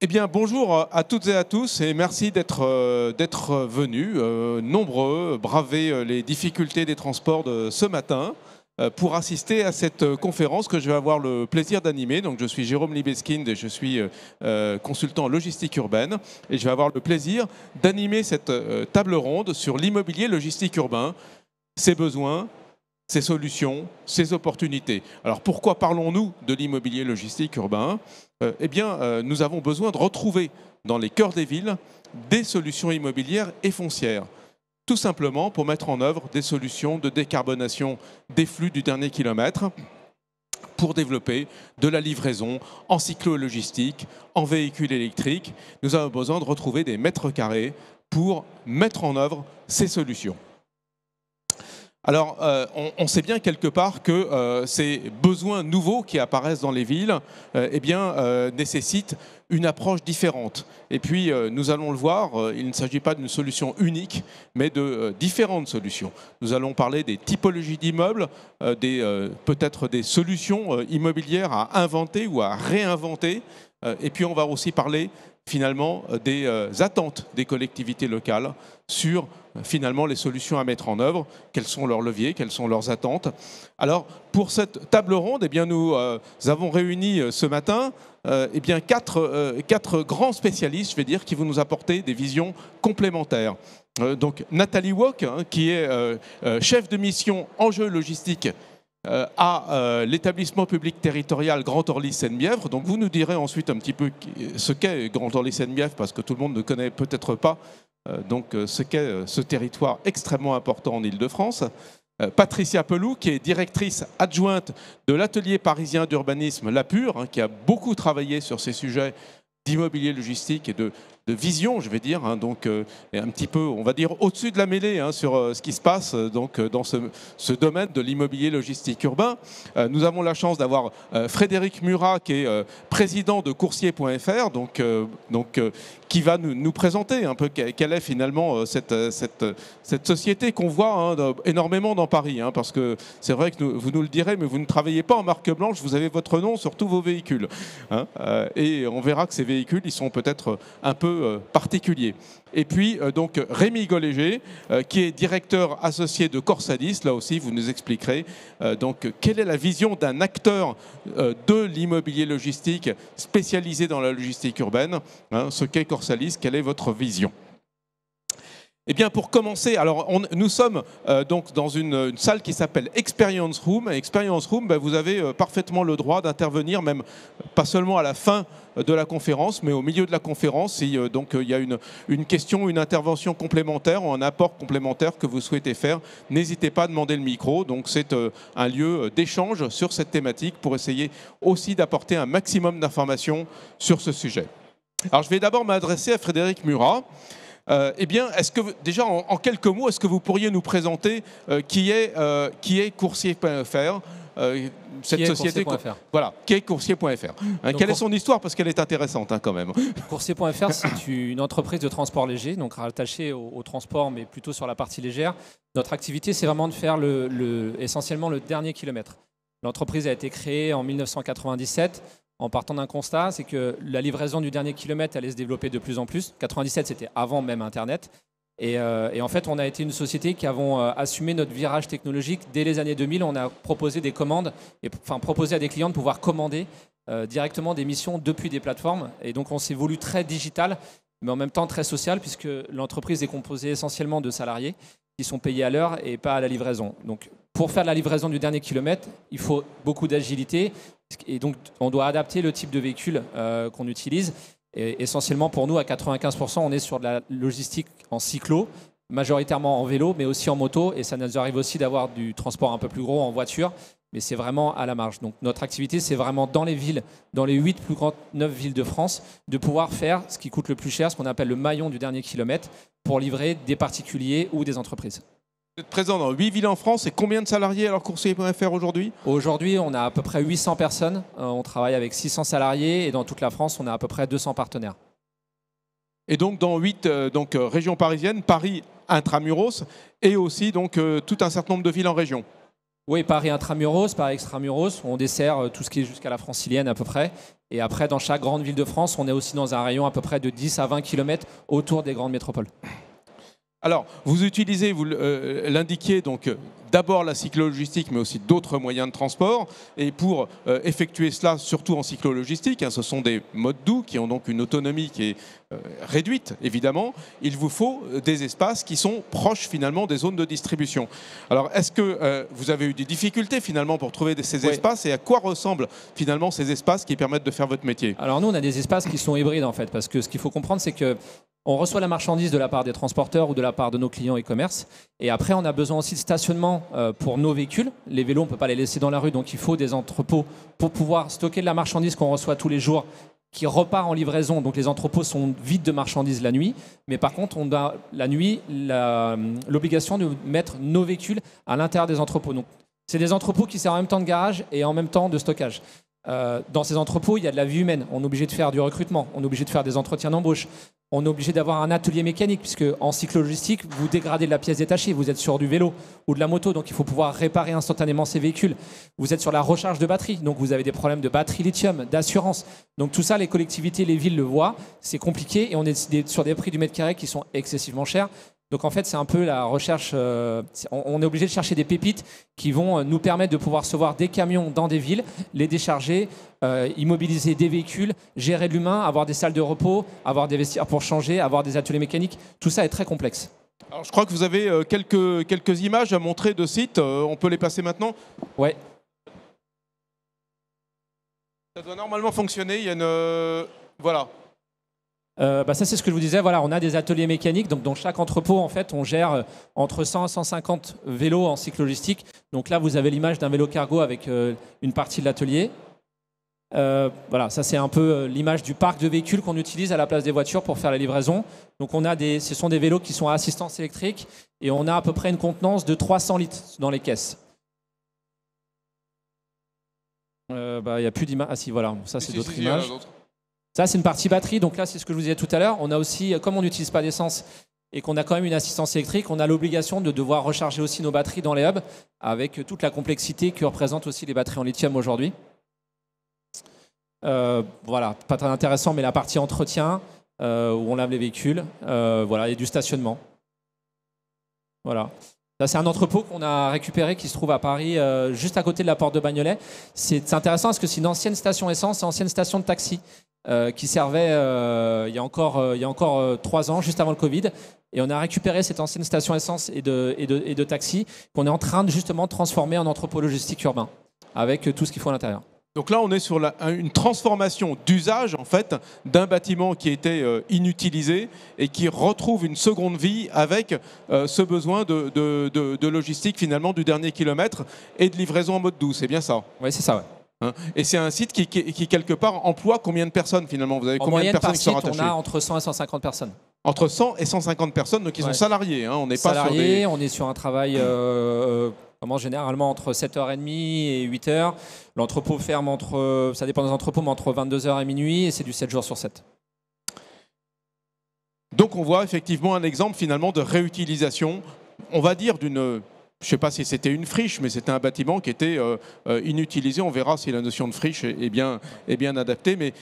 Eh bien, bonjour à toutes et à tous et merci d'être venus, nombreux, braver les difficultés des transports de ce matin pour assister à cette conférence que je vais avoir le plaisir d'animer. Donc, je suis Jérôme Libeskind et je suis consultant en logistique urbaine et je vais avoir le plaisir d'animer cette table ronde sur l'immobilier logistique urbain, ses besoins, ses solutions, ses opportunités. Alors pourquoi parlons-nous de l'immobilier logistique urbain ? Nous avons besoin de retrouver dans les cœurs des villes des solutions immobilières et foncières, tout simplement pour mettre en œuvre des solutions de décarbonation des flux du dernier kilomètre, pour développer de la livraison en cyclo-logistique, en véhicules électriques. Nous avons besoin de retrouver des mètres carrés pour mettre en œuvre ces solutions. Alors, on sait bien quelque part que ces besoins nouveaux qui apparaissent dans les villes nécessitent une approche différente. Et puis, nous allons le voir, il ne s'agit pas d'une solution unique, mais de différentes solutions. Nous allons parler des typologies d'immeubles, peut-être des solutions immobilières à inventer ou à réinventer. Et puis, on va aussi parler finalement des attentes des collectivités locales sur finalement les solutions à mettre en œuvre, quels sont leurs leviers, quelles sont leurs attentes. Alors pour cette table ronde, nous avons réuni ce matin quatre grands spécialistes, je vais dire, qui vont nous apporter des visions complémentaires. Donc Nathalie Wok, qui est chef de mission enjeux logistiques à l'établissement public territorial Grand Orly-Seine-Bièvre. Donc vous nous direz ensuite un petit peu ce qu'est Grand Orly-Seine-Bièvre, parce que tout le monde ne connaît peut-être pas ce qu'est ce territoire extrêmement important en Île-de-France. Patricia Pelou, qui est directrice adjointe de l'atelier parisien d'urbanisme La Pure, qui a beaucoup travaillé sur ces sujets d'immobilier logistique et de vision, je vais dire, et un petit peu, on va dire, au-dessus de la mêlée sur ce qui se passe dans ce domaine de l'immobilier logistique urbain. Nous avons la chance d'avoir Frédéric Murat, qui est président de coursier.fr, qui va nous présenter un peu quelle est finalement cette société qu'on voit énormément dans Paris, parce que c'est vrai que vous nous le direz, mais vous ne travaillez pas en marque blanche, vous avez votre nom sur tous vos véhicules. Et on verra que ces véhicules, ils sont peut-être un peu particuliers. Et puis Rémi Golléger, qui est directeur associé de Corsalis. Là aussi, vous nous expliquerez quelle est la vision d'un acteur de l'immobilier logistique spécialisé dans la logistique urbaine, ce qu'est Corsalis, quelle est votre vision ? Eh bien, pour commencer, alors nous sommes dans une salle qui s'appelle Experience Room. Et Experience Room, vous avez parfaitement le droit d'intervenir, même pas seulement à la fin de la conférence, mais au milieu de la conférence, si il y a une question, une intervention complémentaire ou un apport complémentaire que vous souhaitez faire, n'hésitez pas à demander le micro. Donc c'est un lieu d'échange sur cette thématique pour essayer aussi d'apporter un maximum d'informations sur ce sujet. Alors je vais d'abord m'adresser à Frédéric Murat. Est-ce que déjà en quelques mots, est-ce que vous pourriez nous présenter qui est Coursier.fr, cette société, voilà, qui est Coursier.fr. Quelle est son histoire, parce qu'elle est intéressante quand même. Coursier.fr, c'est une entreprise de transport léger, donc rattachée au transport, mais plutôt sur la partie légère. Notre activité, c'est vraiment de faire essentiellement le dernier kilomètre. L'entreprise a été créée en 1997. En partant d'un constat, c'est que la livraison du dernier kilomètre allait se développer de plus en plus. 97, c'était avant même Internet. Et en fait, on a été une société qui avons assumé notre virage technologique. Dès les années 2000, on a proposé des commandes, proposé à des clients de pouvoir commander directement des missions depuis des plateformes. Et donc, on s'est voulu très digital, mais en même temps très social, puisque l'entreprise est composée essentiellement de salariés qui sont payés à l'heure et pas à la livraison. Donc, pour faire la livraison du dernier kilomètre, il faut beaucoup d'agilité. Et donc, on doit adapter le type de véhicule qu'on utilise. Et essentiellement, pour nous, à 95%, on est sur de la logistique en cyclo, majoritairement en vélo, mais aussi en moto. Et ça nous arrive aussi d'avoir du transport un peu plus gros en voiture, mais c'est vraiment à la marge. Donc, notre activité, c'est vraiment dans les villes, dans les 8 plus grandes 9 villes de France, de pouvoir faire ce qui coûte le plus cher, ce qu'on appelle le maillon du dernier kilomètre, pour livrer des particuliers ou des entreprises. Vous êtes présent dans 8 villes en France. Et combien de salariés alors Coursier.fr aujourd'hui ? Aujourd'hui, on a à peu près 800 personnes. On travaille avec 600 salariés et dans toute la France, on a à peu près 200 partenaires. Et donc dans 8 régions parisiennes, Paris intramuros et aussi tout un certain nombre de villes en région. Oui, Paris intramuros, Paris extramuros, on dessert tout ce qui est jusqu'à la Francilienne à peu près. Et après, dans chaque grande ville de France, on est aussi dans un rayon à peu près de 10 à 20 km autour des grandes métropoles. Alors, vous utilisez, vous l'indiquiez, donc d'abord la cyclologistique, mais aussi d'autres moyens de transport. Et pour effectuer cela, surtout en cyclologistique, ce sont des modes doux qui ont donc une autonomie qui est réduite, évidemment. Il vous faut des espaces qui sont proches, finalement, des zones de distribution. Alors, est-ce que vous avez eu des difficultés, finalement, pour trouver ces espaces? Et à quoi ressemblent, finalement, ces espaces qui permettent de faire votre métier? Alors, nous, on a des espaces qui sont hybrides, en fait. Parce que ce qu'il faut comprendre, c'est que on reçoit la marchandise de la part des transporteurs ou de la part de nos clients e-commerce. Et après, on a besoin aussi de stationnement pour nos véhicules. Les vélos, on ne peut pas les laisser dans la rue, donc il faut des entrepôts pour pouvoir stocker de la marchandise qu'on reçoit tous les jours, qui repart en livraison. Donc les entrepôts sont vides de marchandises la nuit. Mais par contre, on a la nuit l'obligation de mettre nos véhicules à l'intérieur des entrepôts. Donc, c'est des entrepôts qui servent en même temps de garage et en même temps de stockage. Dans ces entrepôts, il y a de la vie humaine. On est obligé de faire du recrutement, on est obligé de faire des entretiens d'embauche, on est obligé d'avoir un atelier mécanique, puisque en cyclologistique, vous dégradez de la pièce détachée, vous êtes sur du vélo ou de la moto, donc il faut pouvoir réparer instantanément ces véhicules. Vous êtes sur la recharge de batterie, donc vous avez des problèmes de batterie lithium, d'assurance. Donc tout ça, les collectivités, les villes le voient, c'est compliqué et on est sur des prix du mètre carré qui sont excessivement chers. Donc en fait, c'est un peu la recherche, on est obligé de chercher des pépites qui vont nous permettre de pouvoir recevoir des camions dans des villes, les décharger, immobiliser des véhicules, gérer l'humain, avoir des salles de repos, avoir des vestiaires pour changer, avoir des ateliers mécaniques. Tout ça est très complexe. Alors je crois que vous avez quelques images à montrer de sites, on peut les passer maintenant? Ouais. Ça doit normalement fonctionner, il y a une... voilà. Ça, c'est ce que je vous disais. Voilà, on a des ateliers mécaniques. Donc, dans chaque entrepôt, en fait, on gère entre 100 et 150 vélos en cyclogistique. Donc là, vous avez l'image d'un vélo cargo avec une partie de l'atelier. Voilà, ça, c'est un peu l'image du parc de véhicules qu'on utilise à la place des voitures pour faire la livraison. Donc, ce sont des vélos qui sont à assistance électrique et on a à peu près une contenance de 300 litres dans les caisses. Il n'y a plus d'image. Ah si, voilà, ça, c'est d'autres images. Ça, c'est une partie batterie. Donc là, c'est ce que je vous disais tout à l'heure. On a aussi, comme on n'utilise pas d'essence et qu'on a quand même une assistance électrique, on a l'obligation de devoir recharger aussi nos batteries dans les hubs avec toute la complexité que représentent aussi les batteries en lithium aujourd'hui. Voilà, pas très intéressant, mais la partie entretien, où on lave les véhicules, voilà, et du stationnement. Voilà. Ça, c'est un entrepôt qu'on a récupéré qui se trouve à Paris, juste à côté de la porte de Bagnolet. C'est intéressant parce que c'est une ancienne station essence, une ancienne station de taxi qui servait il y a encore 3 ans, juste avant le Covid. Et on a récupéré cette ancienne station essence et de taxi qu'on est en train de justement transformer en entrepôt logistique urbain avec tout ce qu'il faut à l'intérieur. Donc là, on est sur une transformation d'usage en fait d'un bâtiment qui était inutilisé et qui retrouve une seconde vie avec ce besoin de logistique finalement du dernier kilomètre et de livraison en mode doux. C'est bien ça? Oui, c'est ça. Ouais. Et c'est un site qui quelque part emploie combien de personnes finalement? Vous avez combien de personnes qui sont rattachées? On a entre 100 et 150 personnes. Entre 100 et 150 personnes, donc ils sont salariés. On n'est pas sur des... On est sur un travail généralement entre 7h30 et 8h. L'entrepôt ferme ça dépend des entrepôts, mais entre 22h et minuit, et c'est du 7 jours sur 7. Donc on voit effectivement un exemple finalement de réutilisation, on va dire d'une... Je ne sais pas si c'était une friche, mais c'était un bâtiment qui était inutilisé. On verra si la notion de friche est bien adaptée. Mais,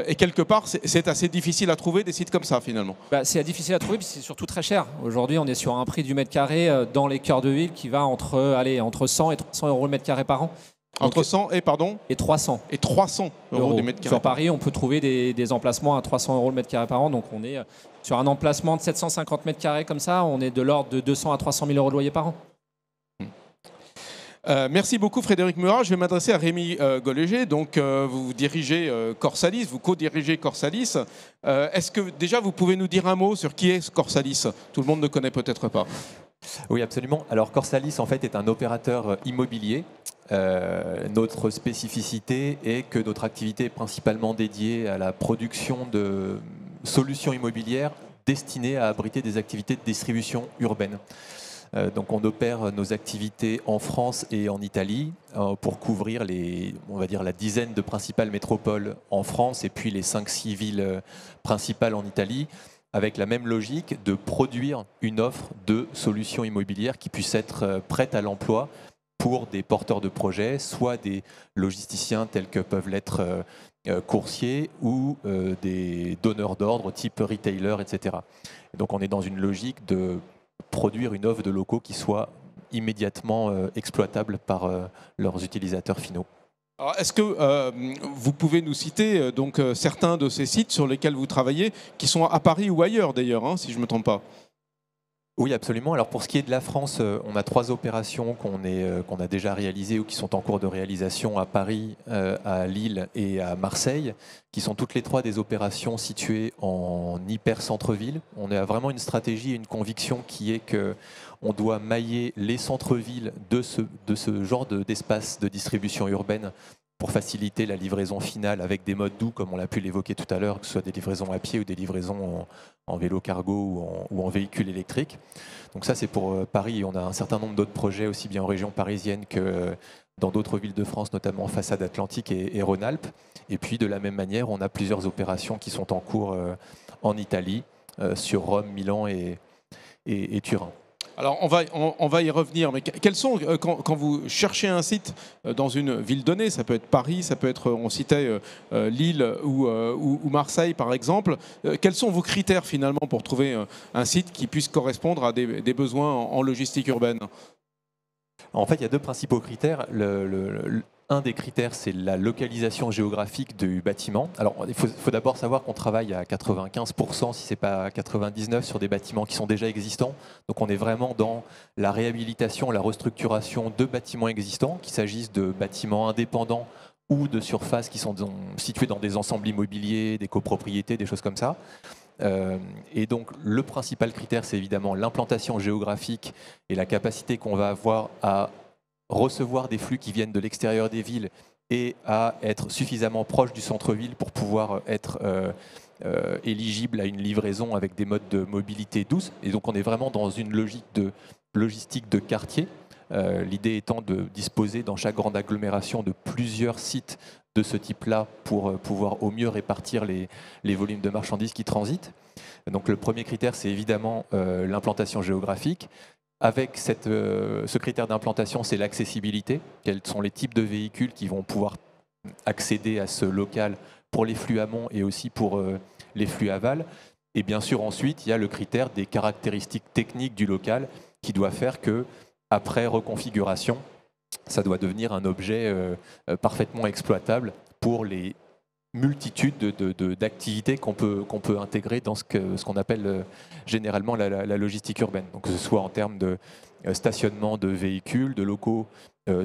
et quelque part, c'est assez difficile à trouver des sites comme ça, finalement. C'est difficile à trouver, puis c'est surtout très cher. Aujourd'hui, on est sur un prix du mètre carré dans les cœurs de ville qui va entre 100 et 300 euros le mètre carré par an. Entre 100 et, pardon ? Et 300. Et 300 euros du mètre carré. Sur Paris, on peut trouver des emplacements à 300 euros le mètre carré par an. Donc, on est sur un emplacement de 750 mètres carrés comme ça. On est de l'ordre de 200 à 300 000 euros de loyer par an. Merci beaucoup Frédéric Murat. Je vais m'adresser à Rémi Golléger. Donc, vous dirigez Corsalis, vous co-dirigez Corsalis. Est-ce que déjà vous pouvez nous dire un mot sur qui est Corsalis? Tout le monde ne connaît peut-être pas. Oui, absolument. Alors Corsalis en fait est un opérateur immobilier. Notre spécificité est que notre activité est principalement dédiée à la production de solutions immobilières destinées à abriter des activités de distribution urbaine. Donc on opère nos activités en France et en Italie pour couvrir on va dire la dizaine de principales métropoles en France et puis les 5-6 villes principales en Italie, avec la même logique de produire une offre de solutions immobilières qui puisse être prête à l'emploi pour des porteurs de projets, soit des logisticiens tels que peuvent l'être coursiers ou des donneurs d'ordre type retailer, etc. Et donc on est dans une logique de produire une offre de locaux qui soit immédiatement exploitable par leurs utilisateurs finaux. Est-ce que vous pouvez nous citer certains de ces sites sur lesquels vous travaillez, qui sont à Paris ou ailleurs d'ailleurs, hein, si je ne me trompe pas? Oui, absolument. Alors pour ce qui est de la France, on a 3 opérations qu'on a déjà réalisées ou qui sont en cours de réalisation à Paris, à Lille et à Marseille, qui sont toutes les 3 des opérations situées en hyper centre-ville. On a vraiment une stratégie et une conviction qui est que on doit mailler les centres-villes de ce genre d'espace de distribution urbaine pour faciliter la livraison finale avec des modes doux, comme on l'a pu l'évoquer tout à l'heure, que ce soit des livraisons à pied ou des livraisons en vélo cargo ou en véhicule électrique. Donc ça, c'est pour Paris. On a un certain nombre d'autres projets, aussi bien en région parisienne que dans d'autres villes de France, notamment Façade Atlantique et Rhône-Alpes. Et puis, de la même manière, on a plusieurs opérations qui sont en cours en Italie, sur Rome, Milan et Turin. Alors on va y revenir, mais quels sont, quand vous cherchez un site dans une ville donnée, ça peut être Paris, ça peut être, on citait Lille ou Marseille par exemple, quels sont vos critères finalement pour trouver un site qui puisse correspondre à des besoins en logistique urbaine? En fait, il y a 2 principaux critères. Un des critères, c'est la localisation géographique du bâtiment. Alors, il faut d'abord savoir qu'on travaille à 95%, si ce n'est pas 99%, sur des bâtiments qui sont déjà existants. Donc, on est vraiment dans la réhabilitation, la restructuration de bâtiments existants, qu'il s'agisse de bâtiments indépendants ou de surfaces qui sont situées dans des ensembles immobiliers, des copropriétés, des choses comme ça. Et donc, le principal critère, c'est évidemment l'implantation géographique et la capacité qu'on va avoir à recevoir des flux qui viennent de l'extérieur des villes et à être suffisamment proche du centre-ville pour pouvoir être éligible à une livraison avec des modes de mobilité douce. Et donc on est vraiment dans une logique de logistique de quartier. L'idée étant de disposer dans chaque grande agglomération de plusieurs sites de ce type-là pour pouvoir au mieux répartir les volumes de marchandises qui transitent. Donc le premier critère, c'est évidemment l'implantation géographique. Avec ce critère d'implantation, c'est l'accessibilité. Quels sont les types de véhicules qui vont pouvoir accéder à ce local pour les flux amont et aussi pour les flux aval. Et bien sûr, ensuite, il y a le critère des caractéristiques techniques du local qui doit faire que, après reconfiguration, ça doit devenir un objet parfaitement exploitable pour les multitude d'activités qu'on peut intégrer dans ce qu'on appelle généralement la logistique urbaine. Donc, que ce soit en termes de stationnement de véhicules, de locaux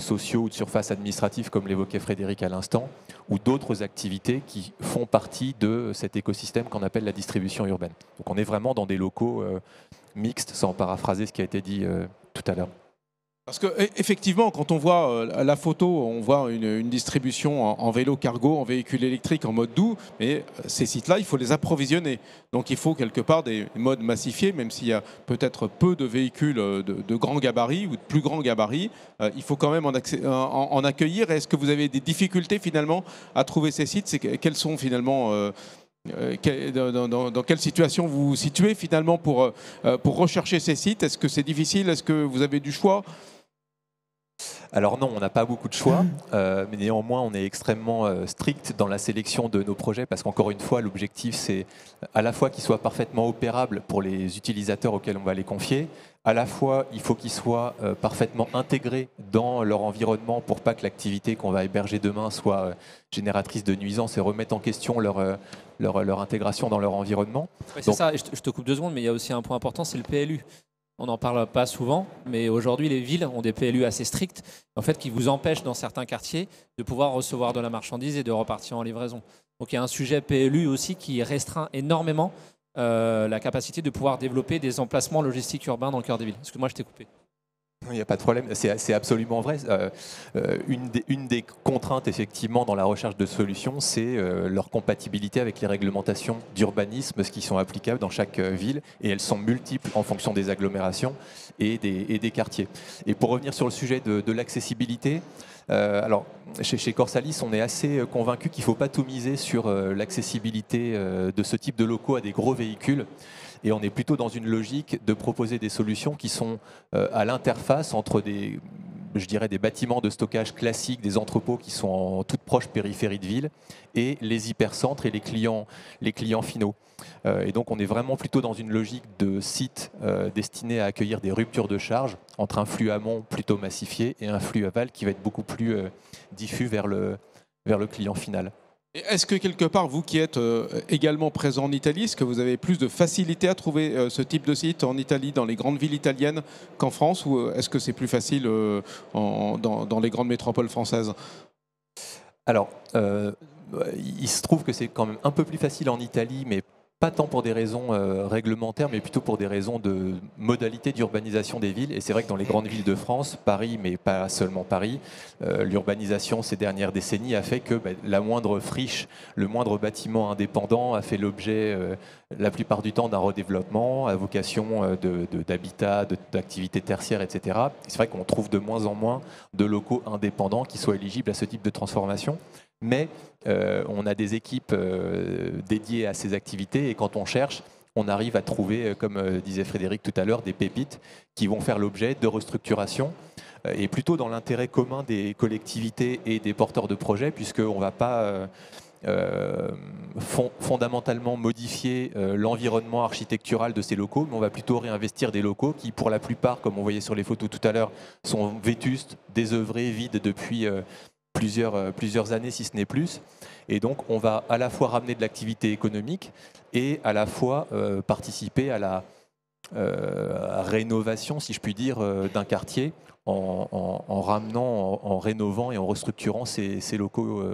sociaux ou de surfaces administratives, comme l'évoquait Frédéric à l'instant, ou d'autres activités qui font partie de cet écosystème qu'on appelle la distribution urbaine. Donc on est vraiment dans des locaux mixtes, sans paraphraser ce qui a été dit tout à l'heure. Parce qu'effectivement, quand on voit la photo, on voit une distribution en vélo cargo, en véhicule électrique, en mode doux, mais ces sites-là, il faut les approvisionner. Donc il faut quelque part des modes massifiés, même s'il y a peut-être peu de véhicules de grands gabarits ou de plus grands gabarits, il faut quand même en accueillir. Est-ce que vous avez des difficultés finalement à trouver ces sites? Quelles sont finalement... dans quelle situation vous vous situez finalement pour rechercher ces sites? Est-ce que c'est difficile? Est-ce que vous avez du choix? Alors non, on n'a pas beaucoup de choix, mais néanmoins on est extrêmement strict dans la sélection de nos projets parce qu'encore une fois, l'objectif c'est à la fois qu'ils soient parfaitement opérables pour les utilisateurs auxquels on va les confier, à la fois il faut qu'ils soient parfaitement intégrés dans leur environnement pour pas que l'activité qu'on va héberger demain soit génératrice de nuisances et remette en question leur intégration dans leur environnement. Ouais, c'est ça, et je te coupe 2 secondes, mais il y a aussi un point important, c'est le PLU. On n'en parle pas souvent, mais aujourd'hui, les villes ont des PLU assez stricts, en fait, qui vous empêchent, dans certains quartiers, de pouvoir recevoir de la marchandise et de repartir en livraison. Donc, il y a un sujet PLU aussi qui restreint énormément la capacité de pouvoir développer des emplacements logistiques urbains dans le cœur des villes. Excuse-moi, je t'ai coupé. Il n'y a pas de problème, c'est absolument vrai. Une des contraintes, effectivement, dans la recherche de solutions, c'est leur compatibilité avec les réglementations d'urbanisme, ce qui sont applicables dans chaque ville, et elles sont multiples en fonction des agglomérations et des quartiers. Et pour revenir sur le sujet de l'accessibilité, alors, chez Corsalis, on est assez convaincu qu'il ne faut pas tout miser sur l'accessibilité de ce type de locaux à des gros véhicules. Et on est plutôt dans une logique de proposer des solutions qui sont à l'interface entre des je dirais, des bâtiments de stockage classiques, des entrepôts qui sont en toute proche périphérie de ville, et les hypercentres et les clients finaux. Et donc on est vraiment plutôt dans une logique de site destiné à accueillir des ruptures de charge entre un flux amont plutôt massifié et un flux aval qui va être beaucoup plus diffus vers le client final. Est-ce que quelque part, vous qui êtes également présent en Italie, est-ce que vous avez plus de facilité à trouver ce type de site en Italie, dans les grandes villes italiennes qu'en France, ou est-ce que c'est plus facile dans les grandes métropoles françaises? Alors, il se trouve que c'est quand même un peu plus facile en Italie, mais pas tant pour des raisons réglementaires, mais plutôt pour des raisons de modalité d'urbanisation des villes. Et c'est vrai que dans les grandes villes de France, Paris, mais pas seulement Paris, l'urbanisation ces dernières décennies a fait que la moindre friche, le moindre bâtiment indépendant a fait l'objet la plupart du temps d'un redéveloppement à vocation d'habitat, d'activités tertiaires, etc. C'est vrai qu'on trouve de moins en moins de locaux indépendants qui soient éligibles à ce type de transformation. Mais on a des équipes dédiées à ces activités et quand on cherche, on arrive à trouver, comme disait Frédéric tout à l'heure, des pépites qui vont faire l'objet de restructuration et plutôt dans l'intérêt commun des collectivités et des porteurs de projets, puisqu'on ne va pas fondamentalement modifier l'environnement architectural de ces locaux, mais on va plutôt réinvestir des locaux qui, pour la plupart, comme on voyait sur les photos tout à l'heure, sont vétustes, désœuvrés, vides depuis plusieurs années, si ce n'est plus. Et donc, on va à la fois ramener de l'activité économique et à la fois participer à la rénovation, si je puis dire, d'un quartier en ramenant, en rénovant et en restructurant ces locaux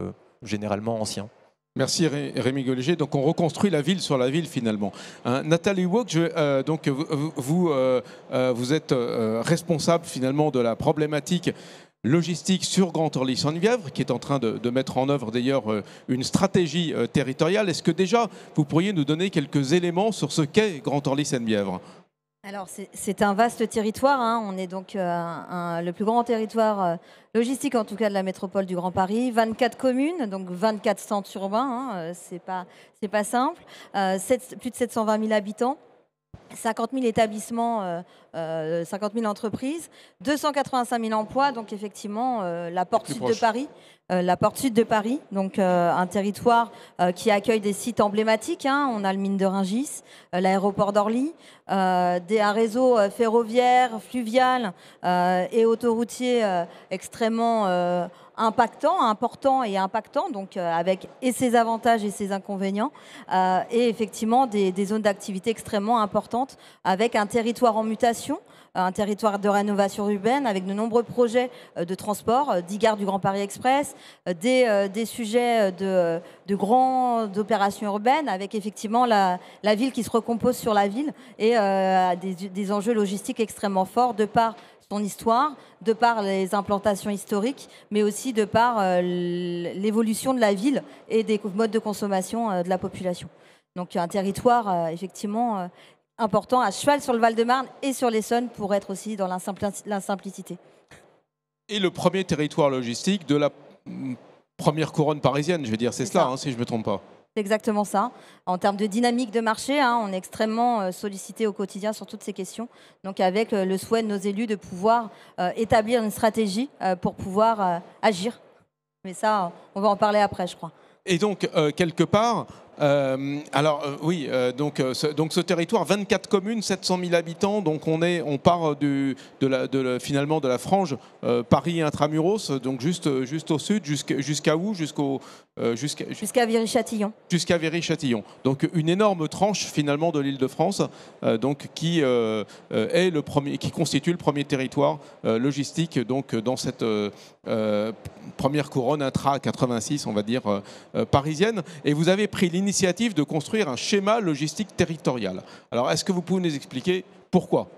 généralement anciens. Merci Rémi Golliger. Donc on reconstruit la ville sur la ville finalement. Nathalie Wok, donc vous êtes responsable finalement de la problématique logistique sur Grand Orly-Sainte-Bièvre, qui est en train de mettre en œuvre d'ailleurs une stratégie territoriale. Est-ce que déjà vous pourriez nous donner quelques éléments sur ce qu'est Grand Orly-Sainte-Bièvre? Alors c'est un vaste territoire, hein. On est donc le plus grand territoire logistique en tout cas de la métropole du Grand Paris, 24 communes, donc 24 centres urbains, hein. C'est pas simple, plus de 720 000 habitants. 50 000 établissements, 50 000 entreprises, 285 000 emplois, donc effectivement la porte sud de Paris. La porte sud de Paris, donc un territoire qui accueille des sites emblématiques, hein. On a le mine de Rungis, l'aéroport d'Orly, un réseau ferroviaire, fluvial et autoroutier extrêmement important et impactant, donc avec et ses avantages et ses inconvénients, et effectivement des zones d'activité extrêmement importantes, avec un territoire en mutation, un territoire de rénovation urbaine, avec de nombreux projets de transport, 10 gares du Grand Paris Express, des sujets de grandes opérations urbaines, avec effectivement la ville qui se recompose sur la ville, et des enjeux logistiques extrêmement forts, de par son histoire, de par les implantations historiques, mais aussi de par l'évolution de la ville et des modes de consommation de la population. Donc un territoire effectivement important, à cheval sur le Val-de-Marne et sur l'Essonne, pour être aussi dans la simplicité. Et le premier territoire logistique de la première couronne parisienne, je veux dire, c'est cela, hein, si je ne me trompe pas. C'est exactement ça. En termes de dynamique de marché, hein, on est extrêmement sollicité au quotidien sur toutes ces questions. Donc avec le souhait de nos élus de pouvoir établir une stratégie pour pouvoir agir. Mais ça, on va en parler après, je crois. Et donc, quelque part, donc ce territoire, 24 communes, 700 000 habitants, donc on part finalement de la frange Paris intramuros, donc juste au sud, jusqu'à où? Jusqu'à Viry-Châtillon. Jusqu'à Viry-Châtillon. Donc une énorme tranche finalement de l'Île-de-France, donc qui constitue le premier territoire logistique, donc dans cette première couronne intra 86, on va dire parisienne. Et vous avez pris l'initiative de construire un schéma logistique territorial. Alors est-ce que vous pouvez nous expliquer pourquoi?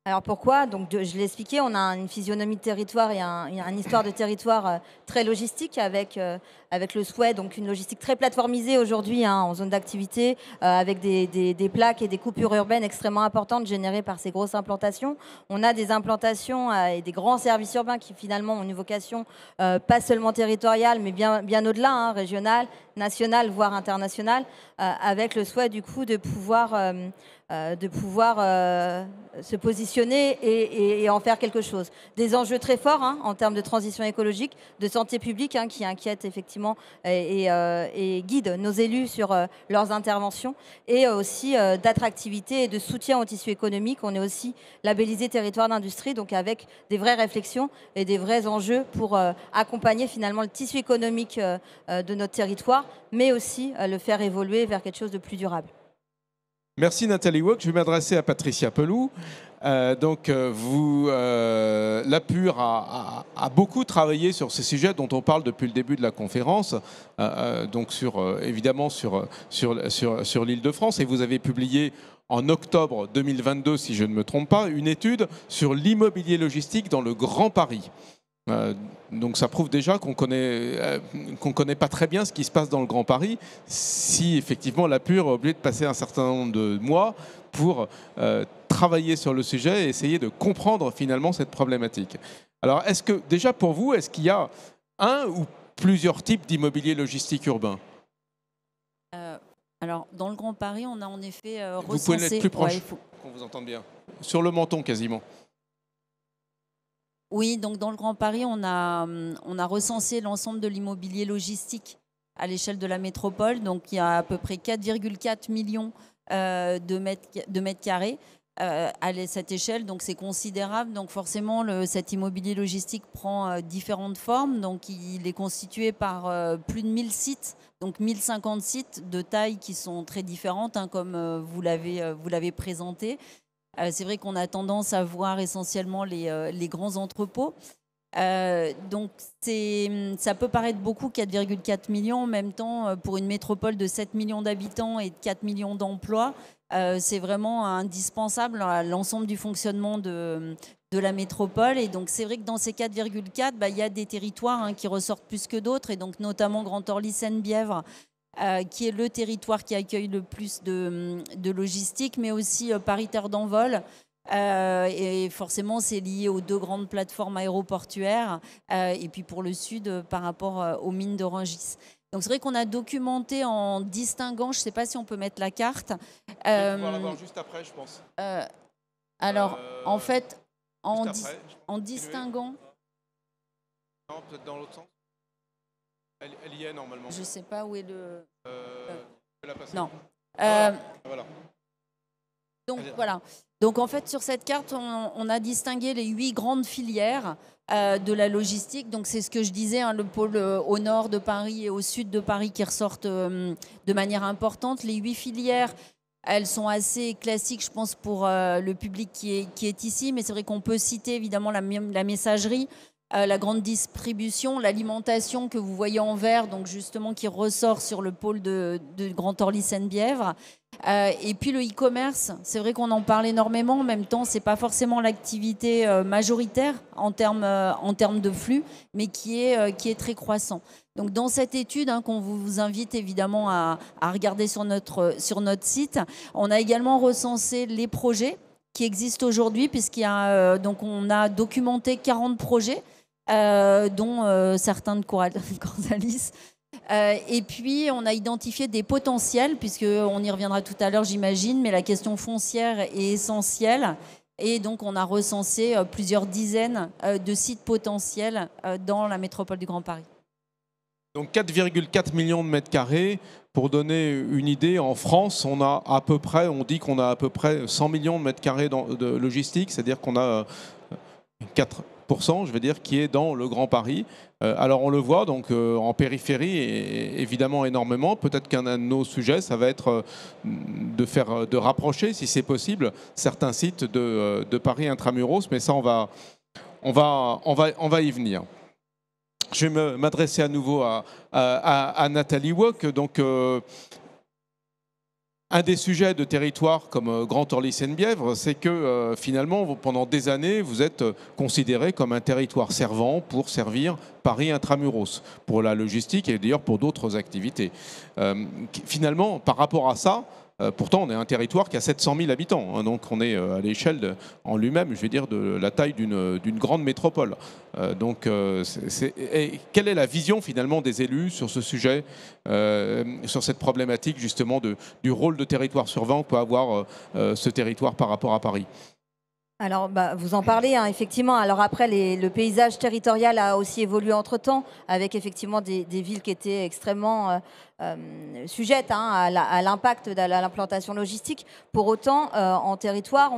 Alors pourquoi? Donc je l'ai expliqué, on a une physionomie de territoire et une histoire de territoire très logistique, avec le souhait, donc une logistique très plateformisée aujourd'hui, hein, en zone d'activité, avec des plaques et des coupures urbaines extrêmement importantes générées par ces grosses implantations. On a des implantations et des grands services urbains qui finalement ont une vocation pas seulement territoriale, mais bien au-delà, hein, régionale, nationale, voire internationale, avec le souhait du coup de pouvoir se positionner positionner et en faire quelque chose. Des enjeux très forts hein, en termes de transition écologique, de santé publique, hein, qui inquiètent effectivement et guident nos élus sur leurs interventions, et aussi d'attractivité et de soutien au tissu économique. On est aussi labellisé territoire d'industrie, donc avec des vraies réflexions et des vrais enjeux pour accompagner finalement le tissu économique de notre territoire, mais aussi le faire évoluer vers quelque chose de plus durable. Merci Nathalie Wok. Je vais m'adresser à Patricia Pelloux. La PUR a beaucoup travaillé sur ces sujets dont on parle depuis le début de la conférence, évidemment sur l'Île-de-France. Et vous avez publié en octobre 2022, si je ne me trompe pas, une étude sur l'immobilier logistique dans le Grand Paris. Donc ça prouve déjà qu'on connaît pas très bien ce qui se passe dans le Grand Paris, si effectivement la PUR est obligée de passer un certain nombre de mois pour travailler sur le sujet et essayer de comprendre finalement cette problématique. Alors est-ce que déjà pour vous, est-ce qu'il y a un ou plusieurs types d'immobilier logistique urbain? Alors dans le Grand Paris, on a en effet recensé... Vous pouvez l'être plus proche, qu'on vous entende bien. Sur le menton quasiment. Oui, donc dans le Grand Paris, on a recensé l'ensemble de l'immobilier logistique à l'échelle de la métropole. Donc il y a à peu près 4,4 millions de mètres carrés à cette échelle. Donc c'est considérable. Donc forcément, cet immobilier logistique prend différentes formes. Donc il est constitué par plus de 1000 sites, donc 1050 sites de tailles qui sont très différentes, hein, comme vous l'avez présenté. C'est vrai qu'on a tendance à voir essentiellement les grands entrepôts. Donc ça peut paraître beaucoup, 4,4 millions. En même temps, pour une métropole de 7 millions d'habitants et de 4 millions d'emplois, c'est vraiment indispensable à l'ensemble du fonctionnement de la métropole. Et donc c'est vrai que dans ces 4,4, il y a des territoires hein, qui ressortent plus que d'autres, et donc notamment Grand Orly Seine-Bièvre, qui est le territoire qui accueille le plus de logistique, mais aussi Paris-Terre d'Envol. Et forcément, c'est lié aux deux grandes plateformes aéroportuaires, et puis pour le sud, par rapport aux mines de Rungis. Donc c'est vrai qu'on a documenté en distinguant, je ne sais pas si on peut mettre la carte. On va pouvoir la voir juste après, je pense. En fait, en distinguant... Non, peut-être dans l'autre sens. Elle y est normalement. Je ne sais pas où est le... la passer. Non. Voilà. Donc voilà. Donc en fait sur cette carte, on a distingué les 8 grandes filières de la logistique. Donc c'est ce que je disais, hein, le pôle au nord de Paris et au sud de Paris qui ressortent de manière importante. Les 8 filières, elles sont assez classiques, je pense, pour le public qui est ici. Mais c'est vrai qu'on peut citer évidemment la messagerie, la grande distribution, l'alimentation que vous voyez en vert, donc justement qui ressort sur le pôle de Grand Orly Seine-Bièvre. Et puis le e-commerce, c'est vrai qu'on en parle énormément. En même temps, c'est pas forcément l'activité majoritaire en termes de flux, mais qui est très croissant. Donc dans cette étude, hein, qu'on vous invite évidemment à regarder sur notre site, on a également recensé les projets qui existent aujourd'hui, donc on a documenté 40 projets, dont certains de Corsalis. Et puis, on a identifié des potentiels, puisqu'on y reviendra tout à l'heure, j'imagine, mais la question foncière est essentielle. Et donc, on a recensé plusieurs dizaines de sites potentiels dans la métropole du Grand Paris. Donc 4,4 millions de mètres carrés. Pour donner une idée, en France, on dit qu'on a à peu près 100 millions de mètres carrés de logistique, c'est-à-dire qu'on a 4%, je veux dire, qui est dans le Grand Paris. Alors on le voit donc en périphérie, et évidemment énormément. Peut-être qu'un de nos sujets, ça va être de rapprocher, si c'est possible, certains sites de Paris intramuros, mais ça on va y venir. Je vais m'adresser à nouveau à Nathalie Wok. Donc, un des sujets de territoire comme Grand Orly Seine-Bièvre, c'est que finalement, pendant des années, vous êtes considéré comme un territoire servant pour servir Paris intramuros, pour la logistique et d'ailleurs pour d'autres activités. Finalement, par rapport à ça, pourtant, on est un territoire qui a 700 000 habitants, hein, donc on est à l'échelle en lui-même, je vais dire, de la taille d'une grande métropole. Quelle est la vision finalement des élus sur ce sujet, sur cette problématique justement du rôle de territoire servant que peut avoir ce territoire par rapport à Paris? Alors, vous en parlez, hein, effectivement. Alors après, le paysage territorial a aussi évolué entre-temps, avec effectivement des villes qui étaient extrêmement sujettes, hein, à l'impact de l'implantation logistique. Pour autant, en territoire,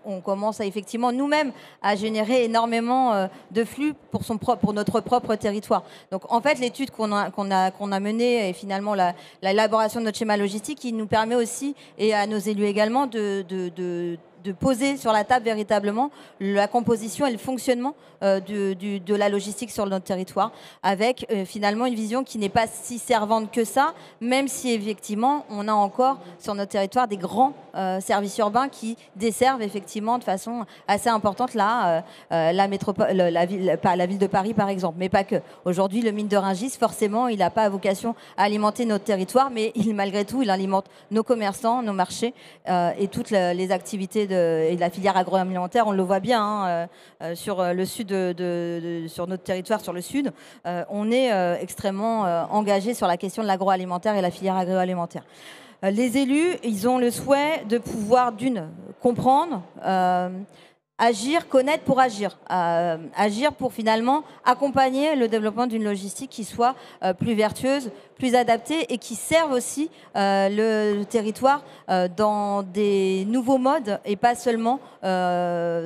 on commence à effectivement nous-mêmes à générer énormément de flux pour notre propre territoire. Donc en fait, l'étude qu'on a menée et finalement l'élaboration de notre schéma logistique, il nous permet aussi, et à nos élus également, de poser sur la table véritablement la composition et le fonctionnement de la logistique sur notre territoire, avec finalement une vision qui n'est pas si servante que ça, même si effectivement on a encore sur notre territoire des grands services urbains qui desservent effectivement de façon assez importante la métropole, la ville de Paris par exemple, mais pas que. Aujourd'hui, le mine de Rungis, forcément, il n'a pas vocation à alimenter notre territoire, mais malgré tout, il alimente nos commerçants, nos marchés et toutes les activités et de la filière agroalimentaire. On le voit bien sur le sud, sur notre territoire, sur le sud. On est extrêmement engagé sur la question de l'agroalimentaire et la filière agroalimentaire. Les élus, ils ont le souhait de pouvoir, comprendre, agir, connaître pour agir. Agir pour finalement accompagner le développement d'une logistique qui soit plus vertueuse, plus adaptée et qui serve aussi le territoire dans des nouveaux modes et pas seulement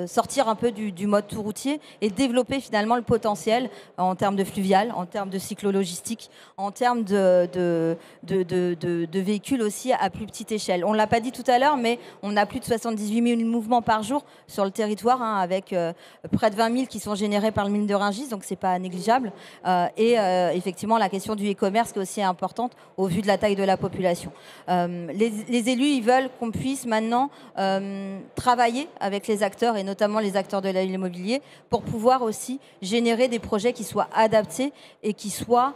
sortir un peu du mode tout routier et développer finalement le potentiel en termes de fluvial, en termes de cyclo-logistique, en termes de véhicules aussi à plus petite échelle. On ne l'a pas dit tout à l'heure, mais on a plus de 78 000 mouvements par jour sur le territoire, hein, avec près de 20 000 qui sont générés par le mine de Rungis, donc c'est pas négligeable. Et effectivement, la question du e-commerce qui est aussi importante au vu de la taille de la population. Les élus, ils veulent qu'on puisse maintenant travailler avec les acteurs et notamment les acteurs de l'immobilier pour pouvoir aussi générer des projets qui soient adaptés et qui soient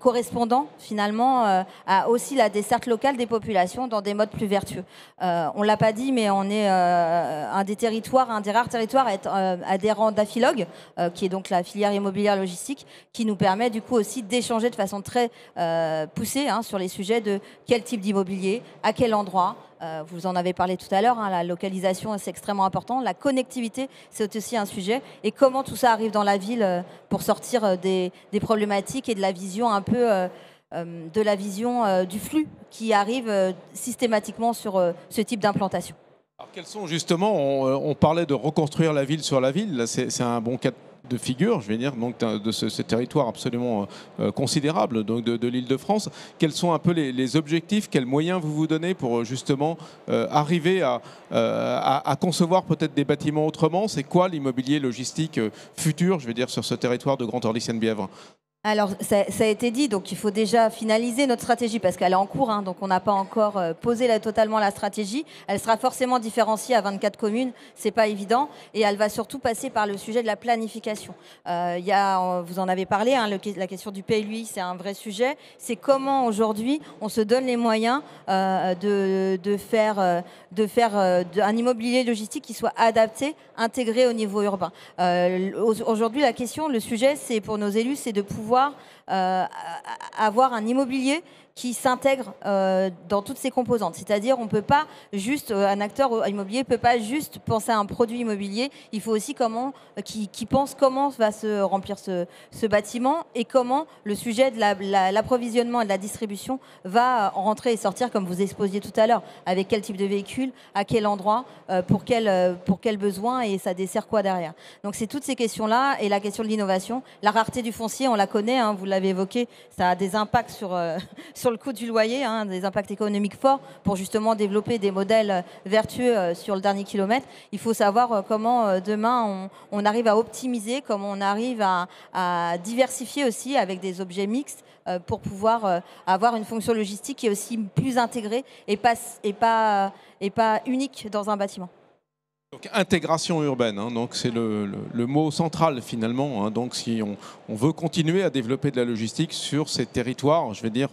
correspondants finalement à aussi la desserte locale des populations dans des modes plus vertueux. On l'a pas dit, mais on est un des rares territoires à être adhérent d'Afilog, qui est donc la filière immobilière logistique, qui nous permet du coup aussi d'échanger de façon très poussée, hein, sur les sujets de quel type d'immobilier, à quel endroit. Vous en avez parlé tout à l'heure, hein, la localisation c'est extrêmement important, la connectivité c'est aussi un sujet, et comment tout ça arrive dans la ville pour sortir des problématiques et de la vision un peu du flux qui arrive systématiquement sur ce type d'implantation. Alors, quels sont justement, on parlait de reconstruire la ville sur la ville, c'est un bon cas de figure, je vais dire, donc, de ce territoire absolument considérable donc de l'Île-de-France. Quels sont un peu les objectifs, quels moyens vous donnez pour justement arriver à concevoir peut-être des bâtiments autrement? C'est quoi l'immobilier logistique futur, je vais dire, sur ce territoire de Grand Orly-Seine-Bièvre? Alors, ça a été dit, donc il faut déjà finaliser notre stratégie parce qu'elle est en cours, hein, donc on n'a pas encore posé totalement la stratégie. Elle sera forcément différenciée à 24 communes, c'est pas évident, et elle va surtout passer par le sujet de la planification. Vous en avez parlé, hein, la question du PLUI, c'est un vrai sujet. C'est comment aujourd'hui on se donne les moyens de faire un immobilier logistique qui soit adapté, intégré au niveau urbain. Aujourd'hui, le sujet, c'est pour nos élus, c'est de pouvoir avoir un immobilier qui s'intègre dans toutes ses composantes. C'est-à-dire, un acteur immobilier ne peut pas juste penser à un produit immobilier. Il faut aussi qu'il pense comment va se remplir ce bâtiment et comment le sujet de l'approvisionnement et de la distribution va rentrer et sortir, comme vous exposiez tout à l'heure, avec quel type de véhicule, à quel endroit, pour quel besoin et ça dessert quoi derrière. Donc c'est toutes ces questions-là et la question de l'innovation. La rareté du foncier, on la connaît, hein, vous l'avez évoqué, ça a des impacts sur le coût du loyer, hein, des impacts économiques forts pour justement développer des modèles vertueux sur le dernier kilomètre. Il faut savoir comment demain on arrive à optimiser, comment on arrive à diversifier aussi avec des objets mixtes pour pouvoir avoir une fonction logistique qui est aussi plus intégrée et pas unique dans un bâtiment. Donc, intégration urbaine, hein, donc c'est le mot central finalement. Hein, donc si on veut continuer à développer de la logistique sur ces territoires, je vais dire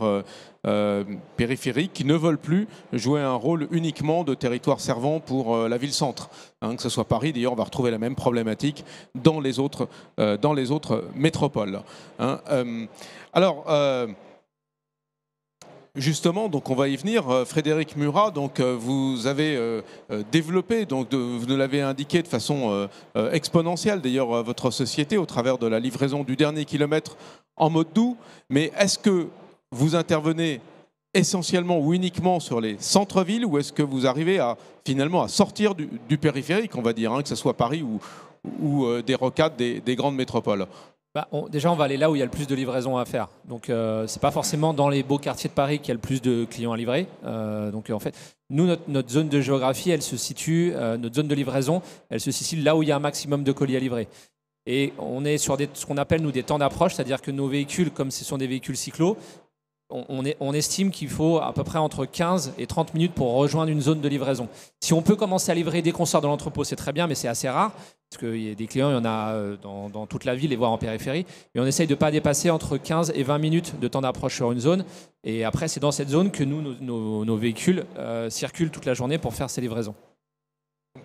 périphériques, qui ne veulent plus jouer un rôle uniquement de territoire servant pour la ville-centre. Hein, que ce soit Paris, d'ailleurs, on va retrouver la même problématique dans les autres métropoles. Hein. Alors, Justement, donc on va y venir. Frédéric Murat, donc vous avez développé, donc vous nous l'avez indiqué de façon exponentielle d'ailleurs votre société au travers de la livraison du dernier kilomètre en mode doux. Mais est-ce que vous intervenez essentiellement ou uniquement sur les centres-villes ou est-ce que vous arrivez finalement à sortir du périphérique, on va dire, hein, que ce soit Paris ou des rocades des grandes métropoles? Déjà, on va aller là où il y a le plus de livraisons à faire. Donc, ce n'est pas forcément dans les beaux quartiers de Paris qu'il y a le plus de clients à livrer. Donc, en fait, nous, notre zone de géographie, elle se situe, notre zone de livraison, elle se situe là où il y a un maximum de colis à livrer. Et on est sur ce qu'on appelle, nous, des temps d'approche, c'est-à-dire que nos véhicules, comme ce sont des véhicules cyclos, on estime qu'il faut à peu près entre 15 et 30 minutes pour rejoindre une zone de livraison. Si on peut commencer à livrer dès qu'on sort de l'entrepôt, c'est très bien, mais c'est assez rare, parce qu'il y a des clients, il y en a dans toute la ville et voire en périphérie, et on essaye de ne pas dépasser entre 15 et 20 minutes de temps d'approche sur une zone, et après c'est dans cette zone que nos véhicules circulent toute la journée pour faire ces livraisons.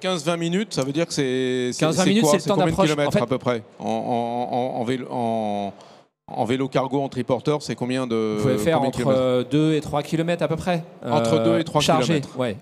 15-20 minutes, ça veut dire que c'est 15-20 minutes, c'est le temps d'approche. Combien de kilomètres en fait, à peu près en vélo cargo, en triporteur, c'est combien de Vous pouvez faire entre 2 et 3 km à peu près. Entre 2 et 3 chargé, km. ouais.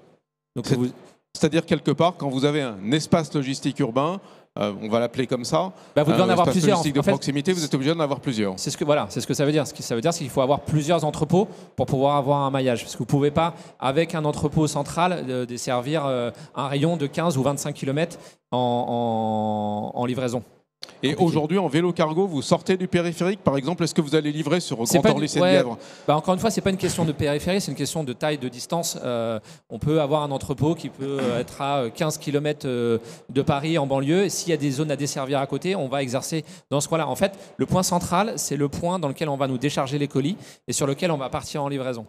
C'est-à-dire quelque part, quand vous avez un espace logistique urbain, on va l'appeler comme ça, vous devez en avoir plusieurs. Logistique de proximité, vous êtes obligé d'en avoir plusieurs. C'est ce que ça veut dire. Ce que ça veut dire, c'est qu'il faut avoir plusieurs entrepôts pour pouvoir avoir un maillage. Parce que vous ne pouvez pas, avec un entrepôt central, desservir un rayon de 15 ou 25 km en livraison. Et aujourd'hui, en vélo cargo, vous sortez du périphérique, par exemple, est-ce que vous allez livrer sur Grand Orly-Seine-Lièvre? Encore une fois, c'est pas une question de périphérie, c'est une question de taille, de distance. On peut avoir un entrepôt qui peut être à 15 km de Paris en banlieue. Et s'il y a des zones à desservir à côté, on va exercer dans ce coin-là. En fait, le point central, c'est le point dans lequel on va nous décharger les colis et sur lequel on va partir en livraison.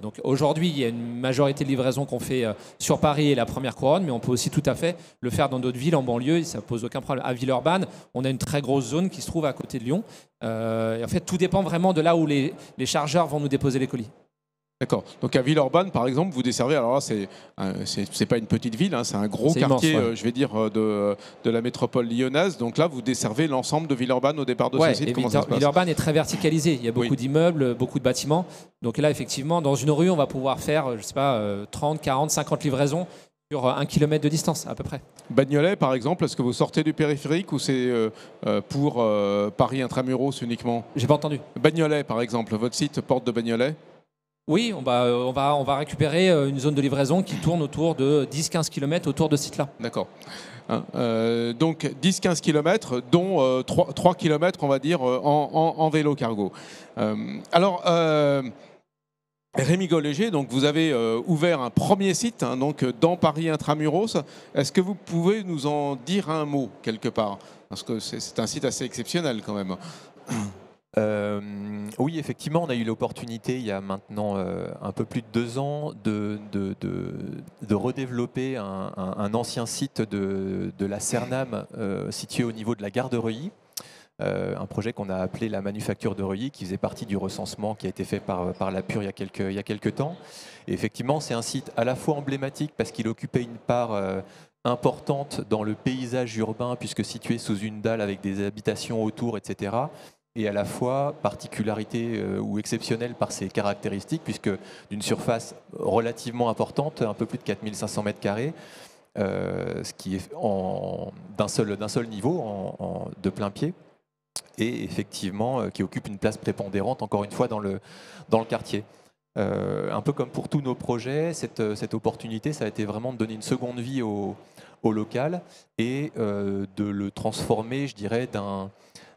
Donc aujourd'hui, il y a une majorité de livraisons qu'on fait sur Paris et la première couronne, mais on peut aussi tout à fait le faire dans d'autres villes en banlieue, et ça pose aucun problème. À Villeurbanne, on a une très grosse zone qui se trouve à côté de Lyon. Et en fait, tout dépend vraiment de là où les chargeurs vont nous déposer les colis. D'accord. Donc à Villeurbanne, par exemple, vous desservez, alors là, c'est pas une petite ville, hein, c'est un gros quartier, immense, ouais. Je vais dire, de la métropole lyonnaise. Donc là, vous desservez l'ensemble de Villeurbanne au départ de ce site. Comment ça se passe ? Villeurbanne est très verticalisé. Il y a beaucoup d'immeubles, beaucoup de bâtiments. Donc là, effectivement, dans une rue, on va pouvoir faire, je sais pas, 30, 40, 50 livraisons sur 1 km de distance, à peu près. Bagnolet, par exemple, est-ce que vous sortez du périphérique ou c'est pour Paris Intramuros uniquement ? J'ai pas entendu. Bagnolet, par exemple, votre site porte de Bagnolet ? Oui, on va récupérer une zone de livraison qui tourne autour de 10-15 km autour de ce site-là. D'accord. Donc 10-15 km, dont 3 km, on va dire, en vélo cargo. Alors, Rémi Golléger, donc vous avez ouvert un premier site, hein, donc dans Paris Intramuros. Est-ce que vous pouvez nous en dire un mot quelque part? Parce que c'est un site assez exceptionnel quand même. Oui, effectivement, on a eu l'opportunité il y a maintenant un peu plus de 2 ans de redévelopper un ancien site de la Cernam situé au niveau de la gare de Reuilly. Un projet qu'on a appelé la Manufacture de Reuilly, qui faisait partie du recensement qui a été fait par la Pure il y a quelques temps. Et effectivement, c'est un site à la fois emblématique parce qu'il occupait une part importante dans le paysage urbain, puisque situé sous une dalle avec des habitations autour, etc. Et à la fois particularité ou exceptionnelle par ses caractéristiques, puisque d'une surface relativement importante, un peu plus de 4500 m², ce qui est d'un seul niveau, de plein pied, et effectivement qui occupe une place prépondérante, encore une fois, dans le quartier. Un peu comme pour tous nos projets, cette opportunité, ça a été vraiment de donner une seconde vie au local et de le transformer, je dirais,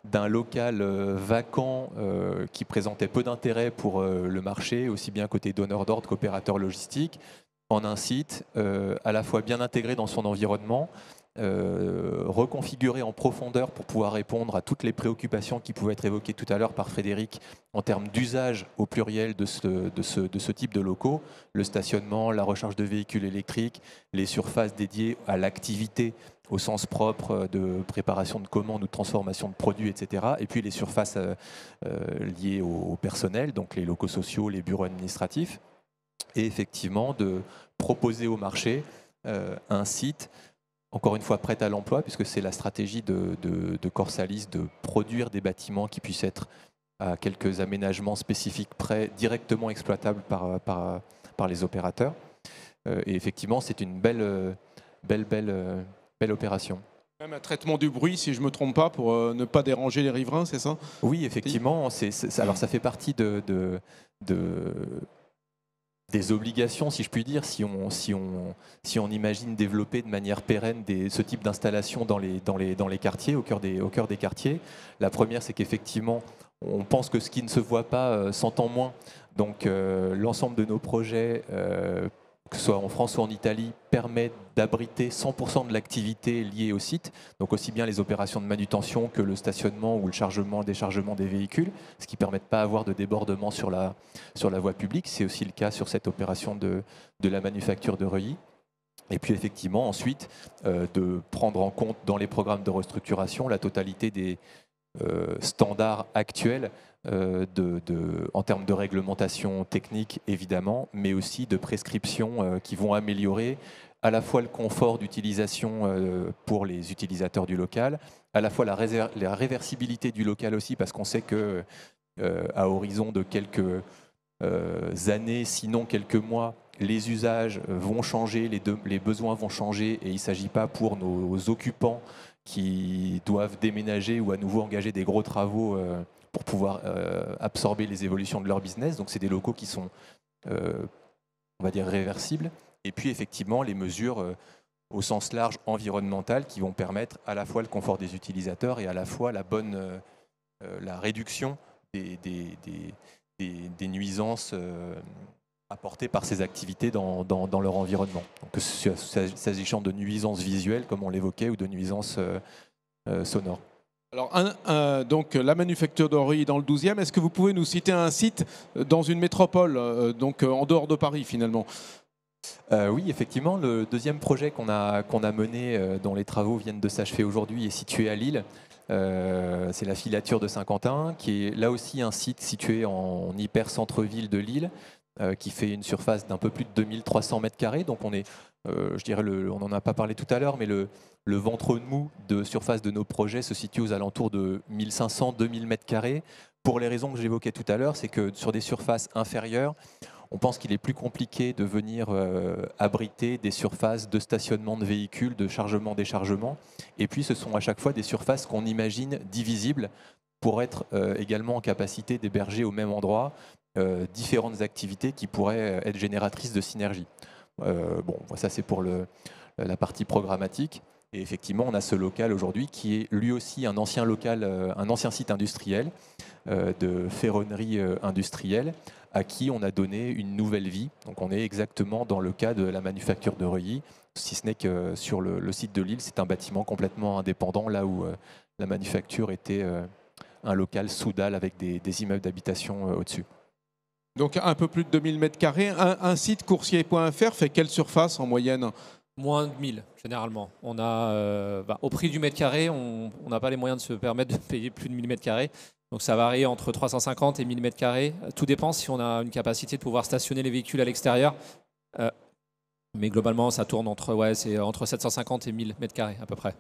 d'un local vacant qui présentait peu d'intérêt pour le marché, aussi bien côté donneur d'ordre qu'opérateur logistique, en un site à la fois bien intégré dans son environnement, reconfiguré en profondeur pour pouvoir répondre à toutes les préoccupations qui pouvaient être évoquées tout à l'heure par Frédéric en termes d'usage au pluriel de ce type de locaux, le stationnement, la recharge de véhicules électriques, les surfaces dédiées à l'activité au sens propre de préparation de commandes ou de transformation de produits, etc. Et puis les surfaces liées au personnel, donc les locaux sociaux, les bureaux administratifs. Et effectivement, de proposer au marché un site, encore une fois prêt à l'emploi, puisque c'est la stratégie de Corsalis de produire des bâtiments qui puissent être à quelques aménagements spécifiques près, directement exploitables par les opérateurs. Et effectivement, c'est une belle opération. Même un traitement du bruit, si je ne me trompe pas, pour ne pas déranger les riverains, c'est ça? Oui, effectivement. Alors, ça fait partie des obligations, si je puis dire, si on imagine développer de manière pérenne ce type d'installation dans les quartiers, au cœur des quartiers. La première, c'est qu'effectivement, on pense que ce qui ne se voit pas s'entend moins. Donc, l'ensemble de nos projets, que ce soit en France ou en Italie, permet d'abriter 100% de l'activité liée au site, donc aussi bien les opérations de manutention que le stationnement ou le chargement, déchargement des véhicules, ce qui permet de ne pas avoir de débordement sur la voie publique. C'est aussi le cas sur cette opération de la manufacture de Reuilly. Et puis effectivement, ensuite, de prendre en compte dans les programmes de restructuration la totalité des standards actuels en termes de réglementation technique, évidemment, mais aussi de prescriptions qui vont améliorer à la fois le confort d'utilisation pour les utilisateurs du local, à la fois la réversibilité du local aussi, parce qu'on sait que à horizon de quelques années, sinon quelques mois, les usages vont changer, les besoins vont changer, et il ne s'agit pas pour nos occupants qui doivent déménager ou à nouveau engager des gros travaux pour pouvoir absorber les évolutions de leur business. Donc c'est des locaux qui sont, on va dire, réversibles. Et puis effectivement, les mesures au sens large environnemental qui vont permettre à la fois le confort des utilisateurs et à la fois la réduction des nuisances apportées par ces activités dans leur environnement. Donc, s'agissant de nuisances visuelles, comme on l'évoquait, ou de nuisances sonores. Alors, donc la manufacture de Reuilly dans le 12e, est-ce que vous pouvez nous citer un site dans une métropole, donc en dehors de Paris finalement? Oui, effectivement, le deuxième projet qu'on a mené, dont les travaux viennent de s'achever aujourd'hui, est situé à Lille. C'est la filature de Saint-Quentin, qui est là aussi un site situé en hyper centre-ville de Lille, qui fait une surface d'un peu plus de 2300 m². Donc on est, je dirais, on n'en a pas parlé tout à l'heure, mais le ventre mou de surface de nos projets se situe aux alentours de 1500-2000 m². Pour les raisons que j'évoquais tout à l'heure, c'est que sur des surfaces inférieures, on pense qu'il est plus compliqué de venir abriter des surfaces de stationnement de véhicules, de chargement-déchargement. Et puis ce sont à chaque fois des surfaces qu'on imagine divisibles pour être également en capacité d'héberger au même endroit différentes activités qui pourraient être génératrices de synergie. Bon, ça c'est pour la partie programmatique. Et effectivement, on a ce local aujourd'hui qui est lui aussi un ancien site industriel de ferronnerie industrielle, à qui on a donné une nouvelle vie. Donc on est exactement dans le cas de la manufacture de Reuilly, si ce n'est que sur le site de Lille, c'est un bâtiment complètement indépendant, là où la manufacture était un local sous dalle avec des immeubles d'habitation au-dessus. Donc un peu plus de 2000 m². Un site coursier.fr fait quelle surface en moyenne? Moins de 1000, généralement. On a, au prix du mètre carré, on n'a pas les moyens de se permettre de payer plus de 1000 m². Donc ça varie entre 350 et 1000 m². Tout dépend si on a une capacité de pouvoir stationner les véhicules à l'extérieur. Mais globalement, ça tourne entre 750 et 1000 m² à peu près.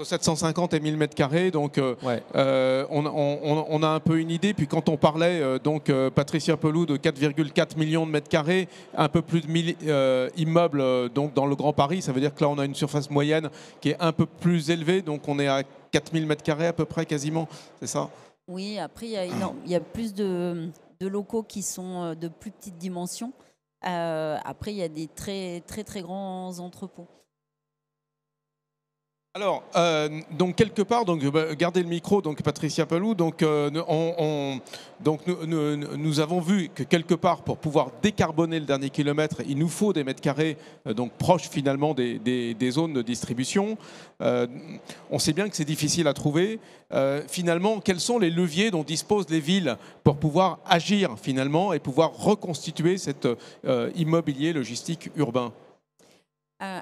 750 et 1000 m², donc on a un peu une idée. Puis quand on parlait, Patricia Pelou, de 4,4 millions de mètres carrés, un peu plus de 1000 immeubles donc, dans le Grand Paris, ça veut dire que là on a une surface moyenne qui est un peu plus élevée, donc on est à 4000 m² à peu près quasiment, c'est ça? Oui, après il y a plus de locaux qui sont de plus petite dimension. Après il y a des très très très grands entrepôts. Alors, donc quelque part, gardez le micro, donc Patricia Pelou. Donc, nous avons vu que quelque part, pour pouvoir décarboner le dernier kilomètre, il nous faut des mètres carrés donc proches finalement des zones de distribution. On sait bien que c'est difficile à trouver. Finalement, quels sont les leviers dont disposent les villes pour pouvoir agir finalement et pouvoir reconstituer cet immobilier logistique urbain?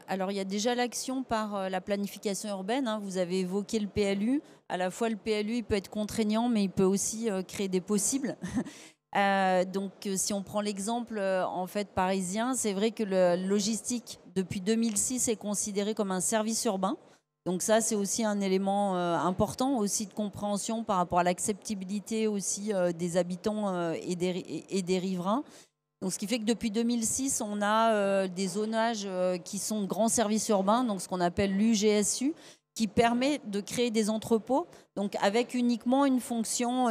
Alors, il y a déjà l'action par la planification urbaine. Hein. Vous avez évoqué le PLU. À la fois, le PLU, il peut être contraignant, mais il peut aussi créer des possibles. Donc, si on prend l'exemple en fait parisien, c'est vrai que le logistique, depuis 2006, est considéré comme un service urbain. Donc ça, c'est aussi un élément important aussi de compréhension par rapport à l'acceptabilité aussi des habitants et des riverains. Donc, ce qui fait que depuis 2006, on a des zonages qui sont de grands services urbains, donc ce qu'on appelle l'UGSU, qui permet de créer des entrepôts, donc avec uniquement une fonction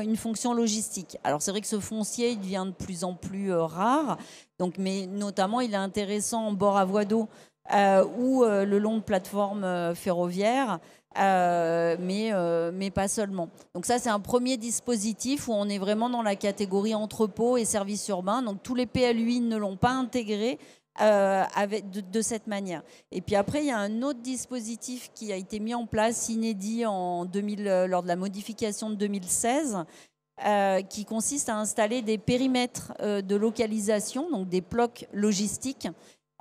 logistique. Alors c'est vrai que ce foncier il devient de plus en plus rare, donc, mais notamment il est intéressant en bord à voie d'eau ou le long de plateformes ferroviaires, mais pas seulement. Donc ça, c'est un premier dispositif où on est vraiment dans la catégorie entrepôt et services urbains. Donc tous les PLUI ne l'ont pas intégré de cette manière. Et puis après, il y a un autre dispositif qui a été mis en place, inédit lors de la modification de 2016, qui consiste à installer des périmètres de localisation, donc des blocs logistiques,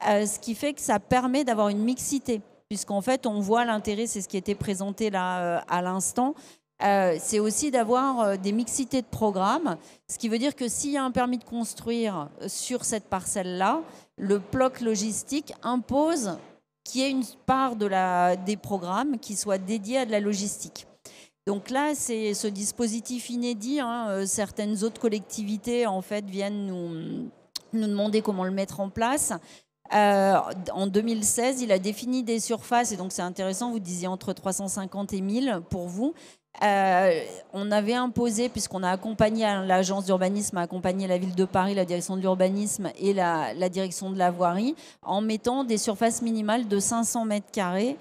ce qui fait que ça permet d'avoir une mixité, puisqu'en fait, on voit l'intérêt, c'est ce qui était présenté là à l'instant, c'est aussi d'avoir des mixités de programmes, ce qui veut dire que s'il y a un permis de construire sur cette parcelle-là, le bloc logistique impose qu'il y ait une part des programmes qui soit dédiée à de la logistique. Donc là, c'est ce dispositif inédit. Certaines autres collectivités en fait, viennent nous demander comment le mettre en place. En 2016, il a défini des surfaces, et donc c'est intéressant, vous disiez entre 350 et 1000 pour vous. On avait imposé, puisqu'on a accompagné, l'agence d'urbanisme a accompagné la ville de Paris, la direction de l'urbanisme et la direction de la voirie, en mettant des surfaces minimales de 500 mètres carrés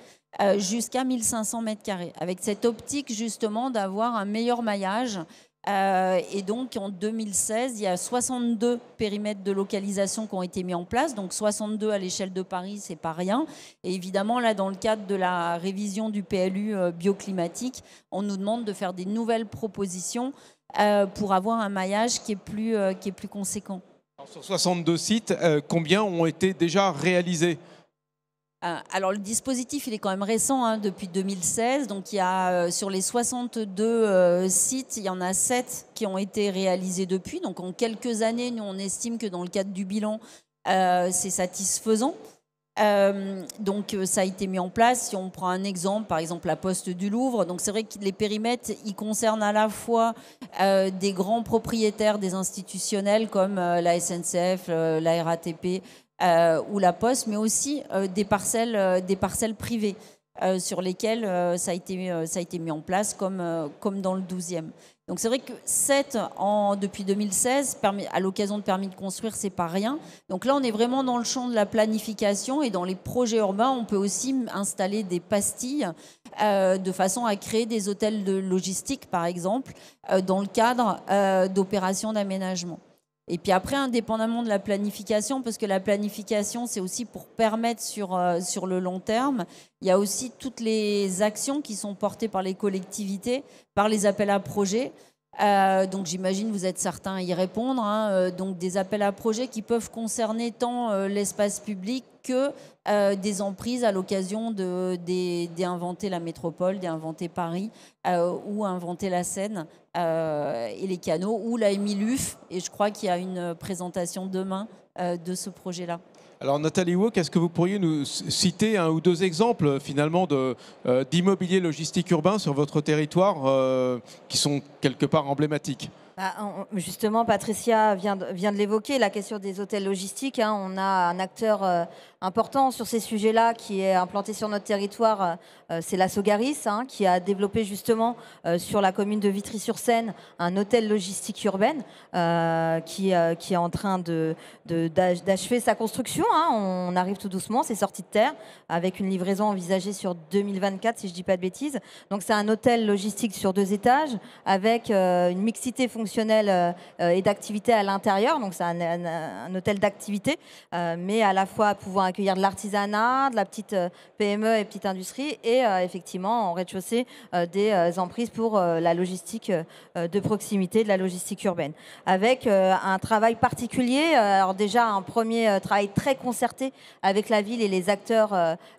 jusqu'à 1500 mètres carrés, avec cette optique justement d'avoir un meilleur maillage. Et donc en 2016, il y a 62 périmètres de localisation qui ont été mis en place, donc 62 à l'échelle de Paris, c'est pas rien. Et évidemment, là, dans le cadre de la révision du PLU bioclimatique, on nous demande de faire des nouvelles propositions pour avoir un maillage qui est plus conséquent. Alors, sur 62 sites, combien ont été déjà réalisés ? Alors le dispositif, il est quand même récent, depuis 2016. Donc il y a sur les 62 sites, il y en a 7 qui ont été réalisés depuis. Donc en quelques années, nous on estime que dans le cadre du bilan, c'est satisfaisant. Donc ça a été mis en place. Si on prend un exemple, par exemple la Poste du Louvre, donc c'est vrai que les périmètres, ils concernent à la fois des grands propriétaires, des institutionnels comme la SNCF, la RATP, ou la Poste, mais aussi des parcelles privées sur lesquelles ça a été mis en place comme dans le 12e. Donc c'est vrai que 7 depuis 2016, à l'occasion de permis de construire, c'est pas rien. Donc là, on est vraiment dans le champ de la planification, et dans les projets urbains, on peut aussi installer des pastilles de façon à créer des hôtels de logistique, par exemple, dans le cadre d'opérations d'aménagement. Et puis après, indépendamment de la planification, parce que la planification, c'est aussi pour permettre sur le long terme, il y a aussi toutes les actions qui sont portées par les collectivités, par les appels à projets. Donc j'imagine vous êtes certains à y répondre. Donc des appels à projets qui peuvent concerner tant l'espace public que des emprises à l'occasion d'inventer la métropole, d'inventer Paris ou inventer la Seine et les canaux, ou la Emiluf. Et je crois qu'il y a une présentation demain de ce projet-là. Alors Nathalie Wok, est-ce que vous pourriez nous citer un ou deux exemples finalement d'immobilier logistique urbain sur votre territoire qui sont quelque part emblématiques ? Justement, Patricia vient de l'évoquer, la question des hôtels logistiques. On a un acteur important sur ces sujets-là qui est implanté sur notre territoire, c'est la Sogaris, qui a développé justement sur la commune de Vitry-sur-Seine un hôtel logistique urbaine qui est en train d'achever sa construction. On arrive tout doucement, c'est sorti de terre, avec une livraison envisagée sur 2024, si je ne dis pas de bêtises. Donc c'est un hôtel logistique sur 2 étages, avec une mixité fonctionnelle et d'activité à l'intérieur. Donc c'est un hôtel d'activité, mais à la fois pouvant accueillir de l'artisanat, de la petite PME et petite industrie, et effectivement en rez-de-chaussée des emprises pour la logistique de proximité, de la logistique urbaine. Avec un travail particulier, alors déjà un premier travail très concerté avec la ville et les acteurs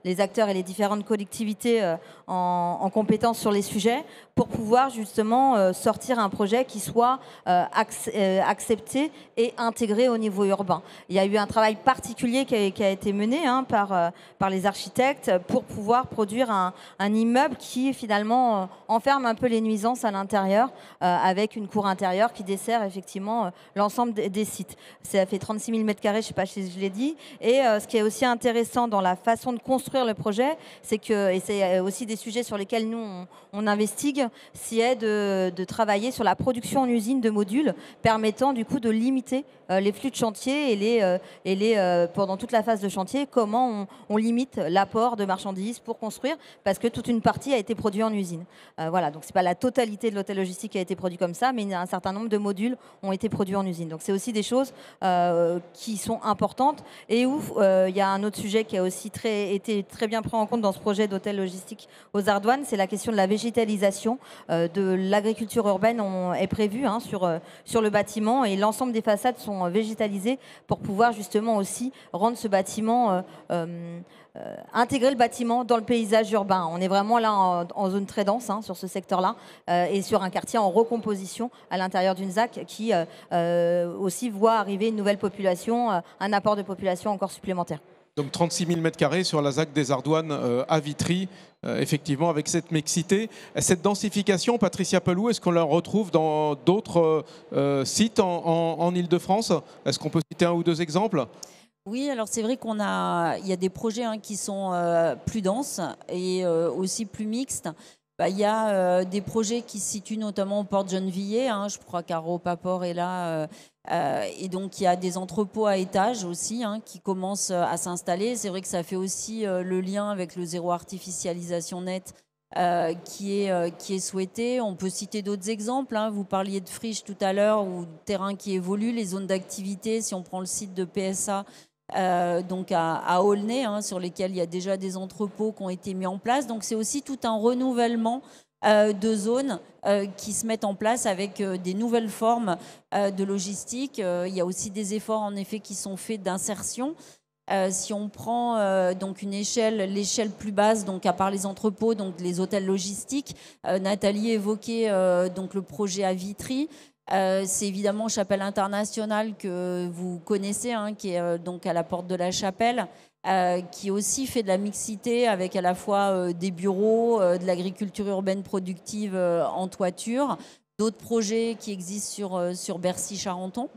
et les différentes collectivités en compétence sur les sujets, pour pouvoir justement sortir un projet qui soit accepté et intégré au niveau urbain. Il y a eu un travail particulier qui a été mené menée par les architectes pour pouvoir produire un immeuble qui finalement enferme un peu les nuisances à l'intérieur avec une cour intérieure qui dessert effectivement l'ensemble des sites. Ça fait 36 000 m², je ne sais pas si je l'ai dit. Et ce qui est aussi intéressant dans la façon de construire le projet, c'est que, et c'est aussi des sujets sur lesquels nous on investigue, c'est de travailler sur la production en usine de modules permettant du coup de limiter les flux de chantier et pendant toute la phase de chantier, comment on limite l'apport de marchandises pour construire, parce que toute une partie a été produite en usine. Voilà, donc c'est pas la totalité de l'hôtel logistique qui a été produit comme ça, mais un certain nombre de modules ont été produits en usine. Donc c'est aussi des choses qui sont importantes et où il y a un autre sujet qui a aussi été très bien pris en compte dans ce projet d'hôtel logistique aux Ardoines, c'est la question de la végétalisation de l'agriculture urbaine est prévue sur le bâtiment, et l'ensemble des façades sont végétalisées pour pouvoir justement aussi rendre ce bâtiment, intégrer le bâtiment dans le paysage urbain. On est vraiment là en zone très dense sur ce secteur-là et sur un quartier en recomposition à l'intérieur d'une ZAC qui aussi voit arriver une nouvelle population, un apport de population encore supplémentaire. Donc 36 000 m² sur la ZAC des Ardoines à Vitry, effectivement avec cette mixité. Cette densification, Patricia Pelloux, est-ce qu'on la retrouve dans d'autres sites en Ile-de-France? Est-ce qu'on peut citer un ou deux exemples? Oui, alors c'est vrai il y a des projets qui sont plus denses et aussi plus mixtes. Il y a des projets qui se situent notamment au port de Gennevilliers. Je crois qu'Aropaport est là. Et donc, il y a des entrepôts à étages aussi qui commencent à s'installer. C'est vrai que ça fait aussi le lien avec le zéro artificialisation nette qui est souhaité. On peut citer d'autres exemples. Vous parliez de friches tout à l'heure ou de terrain qui évolue, les zones d'activité. Si on prend le site de PSA, donc à Aulnay, sur lesquels il y a déjà des entrepôts qui ont été mis en place. Donc c'est aussi tout un renouvellement de zones qui se mettent en place avec des nouvelles formes de logistique. Il y a aussi des efforts en effet qui sont faits d'insertion. Si on prend donc l'échelle plus basse, donc à part les entrepôts, donc les hôtels logistiques, Nathalie évoquait donc le projet à Vitry. C'est évidemment Chapelle Internationale que vous connaissez, qui est donc à la porte de la Chapelle, qui aussi fait de la mixité avec à la fois des bureaux, de l'agriculture urbaine productive en toiture, d'autres projets qui existent sur Bercy-Charenton.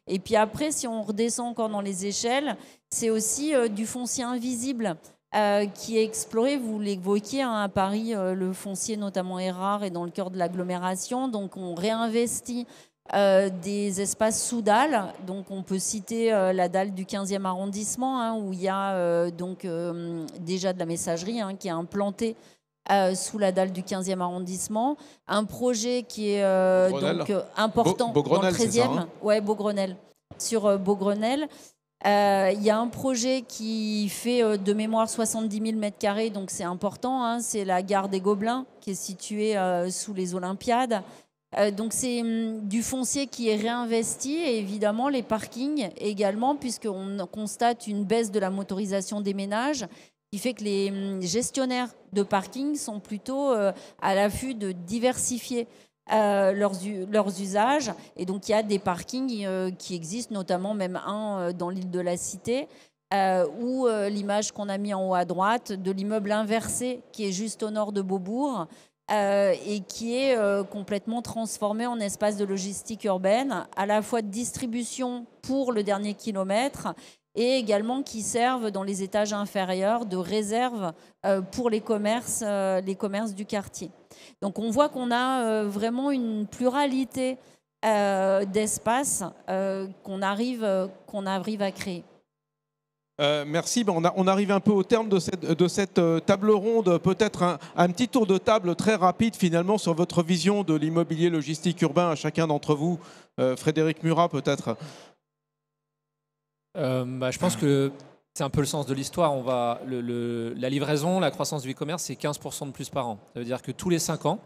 Et puis après, si on redescend encore dans les échelles, c'est aussi du foncier invisible qui est exploré. Vous l'évoquiez à Paris, le foncier notamment est rare et dans le cœur de l'agglomération. Donc on réinvestit des espaces sous dalles. Donc on peut citer la dalle du 15e arrondissement où il y a déjà de la messagerie qui est implantée sous la dalle du 15e arrondissement. Un projet qui est important dans le 13e. Ouais, Beaugrenelle. Sur Beaugrenelle. Il y a un projet qui fait de mémoire 70 000 m², donc c'est important. C'est la gare des Gobelins qui est située sous les Olympiades. Donc c'est du foncier qui est réinvesti et évidemment les parkings également, puisqu'on constate une baisse de la motorisation des ménages qui fait que les gestionnaires de parking sont plutôt à l'affût de diversifier leurs usages. Et donc il y a des parkings qui existent, notamment même un dans l'île de la Cité, où l'image qu'on a mis en haut à droite de l'immeuble inversé qui est juste au nord de Beaubourg et qui est complètement transformé en espace de logistique urbaine, à la fois de distribution pour le dernier kilomètre et également qui servent dans les étages inférieurs de réserve pour les commerces du quartier. Donc on voit qu'on a vraiment une pluralité d'espaces qu'on arrive à créer. Merci. On arrive un peu au terme de cette table ronde. Peut-être un petit tour de table très rapide finalement sur votre vision de l'immobilier logistique urbain à chacun d'entre vous. Frédéric Murat peut-être. Je pense que c'est un peu le sens de l'histoire. La livraison, la croissance du e-commerce, c'est 15% de plus par an. Ça veut dire que tous les 5 ans,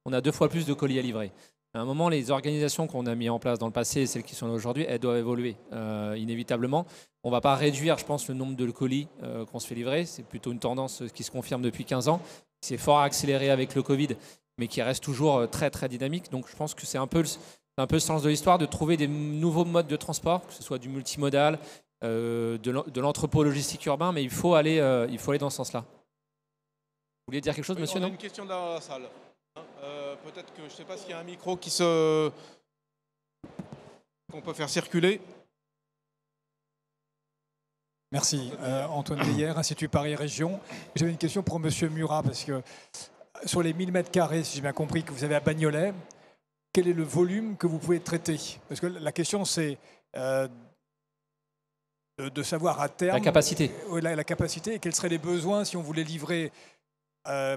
on a 2 fois plus de colis à livrer. À un moment, les organisations qu'on a mises en place dans le passé et celles qui sont là aujourd'hui, elles doivent évoluer inévitablement. On ne va pas réduire, je pense, le nombre de colis qu'on se fait livrer. C'est plutôt une tendance qui se confirme depuis 15 ans. C'est fort accéléré avec le Covid, mais qui reste toujours très, très dynamique. Donc, je pense que c'est un peu le sens de l'histoire de trouver des nouveaux modes de transport, que ce soit du multimodal, de l'entrepôt logistique urbain, mais il faut aller dans ce sens-là. Vous vouliez dire quelque chose, monsieur? On a Non, une question de la salle. Peut-être que je ne sais pas s'il y a un micro qu'on peut faire circuler. Merci. Antoine Veillère, Institut Paris Région. J'avais une question pour monsieur Murat, parce que sur les 1000 mètres carrés, si j'ai bien compris, que vous avez à Bagnolet, quel est le volume que vous pouvez traiter? Parce que la question, c'est de savoir à terme... la capacité. La capacité, et quels seraient les besoins si on voulait livrer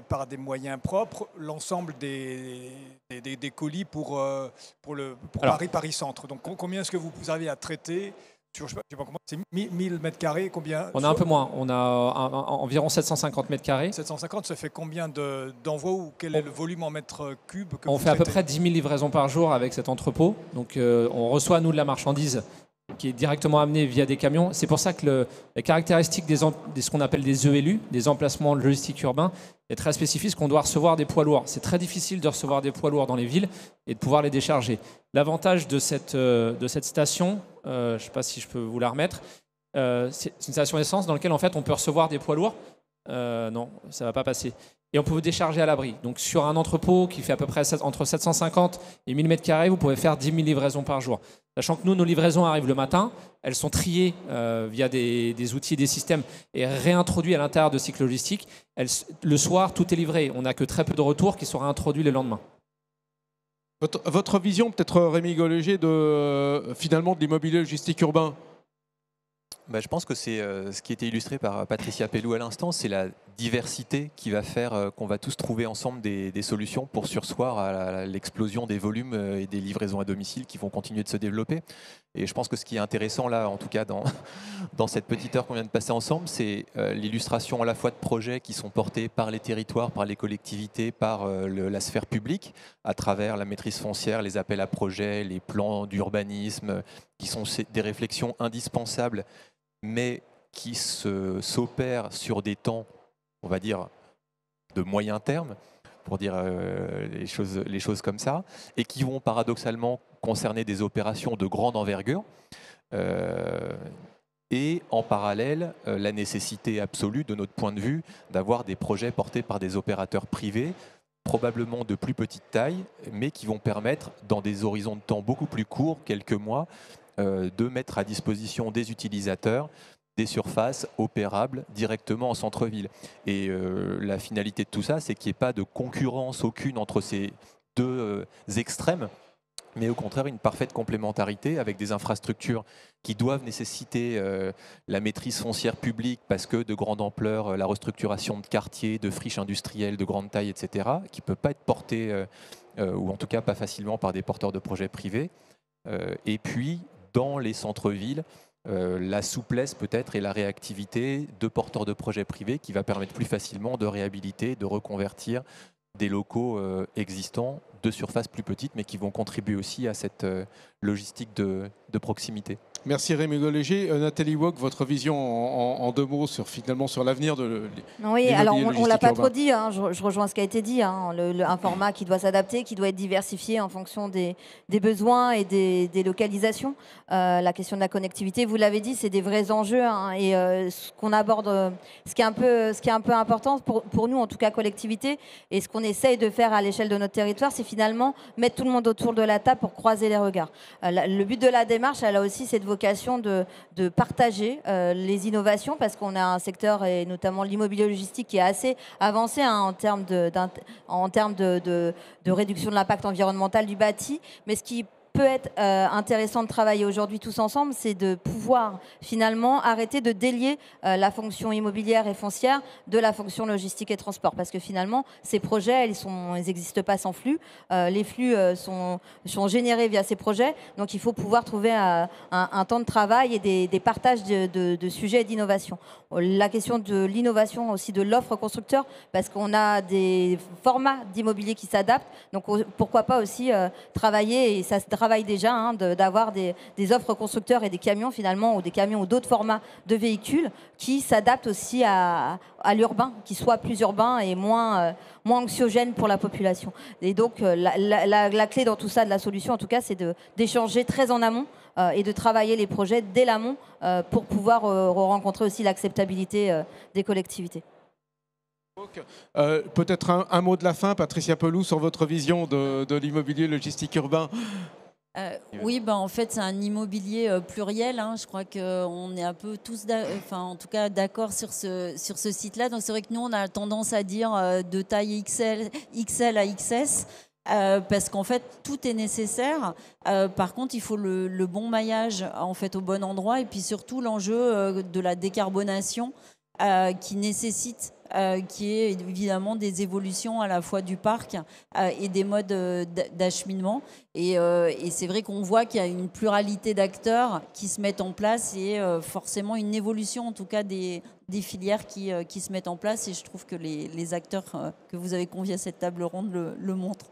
par des moyens propres l'ensemble des colis pour Paris Centre. Donc combien est-ce que vous arrivez à traiter sur, je sais pas comment, c'est 1000 mètres carrés, combien? On a un peu moins, on a environ 750 mètres carrés. 750, ça fait combien d'envois ou quel est le volume en mètres cubes que On vous fait à peu traitez? près 10 000 livraisons par jour avec cet entrepôt. Donc on reçoit, nous, de la marchandise qui est directement amenée via des camions. C'est pour ça que la caractéristique de ce qu'on appelle des ELU, des emplacements logistiques urbains, est très spécifique, qu'on doit recevoir des poids lourds. C'est très difficile de recevoir des poids lourds dans les villes et de pouvoir les décharger. L'avantage de cette station, je ne sais pas si je peux vous la remettre, c'est une station essence dans laquelle en fait, on peut recevoir des poids lourds. Non, ça ne va pas passer. Et on peut vous décharger à l'abri. Donc sur un entrepôt qui fait à peu près entre 750 et 1000 m², vous pouvez faire 10 000 livraisons par jour. Sachant que nous, nos livraisons arrivent le matin, elles sont triées via des outils et des systèmes et réintroduites à l'intérieur de cycles logistiques. Le soir, tout est livré. On n'a que très peu de retours qui sont réintroduits le lendemain. Votre vision, peut-être Rémi Golleger, finalement de l'immobilier logistique urbain? Je pense que c'est ce qui était illustré par Patricia Pellou à l'instant, c'est la diversité qui va faire qu'on va tous trouver ensemble des solutions pour surseoir à l'explosion des volumes et des livraisons à domicile qui vont continuer de se développer. Et je pense que ce qui est intéressant là, en tout cas dans cette petite heure qu'on vient de passer ensemble, c'est l'illustration à la fois de projets qui sont portés par les territoires, par les collectivités, par la sphère publique, à travers la maîtrise foncière, les appels à projets, les plans d'urbanisme, qui sont des réflexions indispensables, mais qui s'opèrent sur des temps, on va dire, de moyen terme, pour dire les choses comme ça, et qui vont paradoxalement concerner des opérations de grande envergure, et en parallèle, la nécessité absolue, de notre point de vue, d'avoir des projets portés par des opérateurs privés, probablement de plus petite taille, mais qui vont permettre, dans des horizons de temps beaucoup plus courts, quelques mois, de mettre à disposition des utilisateurs des surfaces opérables directement en centre-ville. Et la finalité de tout ça, c'est qu'il n'y ait pas de concurrence aucune entre ces deux extrêmes, mais au contraire une parfaite complémentarité avec des infrastructures qui doivent nécessiter la maîtrise foncière publique parce que de grande ampleur, la restructuration de quartiers, de friches industrielles de grande taille, etc., qui ne peut pas être portée, ou en tout cas pas facilement par des porteurs de projets privés. Et puis, dans les centres-villes, la souplesse peut-être et la réactivité de porteurs de projets privés qui va permettre plus facilement de réhabiliter, de reconvertir des locaux existants de surface plus petite, mais qui vont contribuer aussi à cette logistique de proximité. Merci Rémi Golleger. Nathalie Wok, votre vision en deux mots finalement sur l'avenir de Oui, alors on ne l'a pas urbain. trop dit, hein, je rejoins ce qui a été dit, hein, un format qui doit s'adapter, qui doit être diversifié en fonction des besoins et des localisations. La question de la connectivité, vous l'avez dit, c'est des vrais enjeux, hein, et ce qu'on aborde, ce qui est un peu important pour nous, en tout cas collectivité, et ce qu'on essaye de faire à l'échelle de notre territoire, c'est finalement mettre tout le monde autour de la table pour croiser les regards. Le but de la démarche, elle a aussi cette vocation de partager les innovations, parce qu'on a un secteur, et notamment l'immobilier logistique, qui est assez avancé, hein, en termes de réduction de l'impact environnemental du bâti. Mais ce qui peut être intéressant de travailler aujourd'hui tous ensemble, c'est de pouvoir finalement arrêter de délier la fonction immobilière et foncière de la fonction logistique et transport. Parce que finalement, ces projets, ils n'existent pas sans flux. Les flux sont générés via ces projets. Donc il faut pouvoir trouver un temps de travail et des partages de sujets et d'innovation. La question de l'innovation aussi de l'offre constructeur, parce qu'on a des formats d'immobilier qui s'adaptent. Donc pourquoi pas aussi travailler, et ça se travaille déjà, hein, d'avoir des offres constructeurs et des camions finalement, ou des camions ou d'autres formats de véhicules qui s'adaptent aussi à l'urbain, qui soient plus urbains et moins anxiogènes pour la population. Et donc la clé dans tout ça, de la solution en tout cas, c'est d'échanger très en amont et de travailler les projets dès l'amont pour pouvoir rencontrer aussi l'acceptabilité des collectivités. Peut-être un mot de la fin, Patricia Pelloux, sur votre vision de l'immobilier logistique urbain. Oui, en fait, c'est un immobilier pluriel. Hein. Je crois qu'on est un peu tous, en tout cas, d'accord sur ce site-là. Donc, c'est vrai que nous, on a tendance à dire de taille XL à XS. Parce qu'en fait, tout est nécessaire. Par contre, il faut le bon maillage en fait, au bon endroit. Et puis surtout, l'enjeu de la décarbonation qui nécessite qui est évidemment des évolutions à la fois du parc et des modes d'acheminement. Et c'est vrai qu'on voit qu'il y a une pluralité d'acteurs qui se mettent en place et forcément une évolution en tout cas des filières qui se mettent en place. Et je trouve que les acteurs que vous avez conviés à cette table ronde le montrent.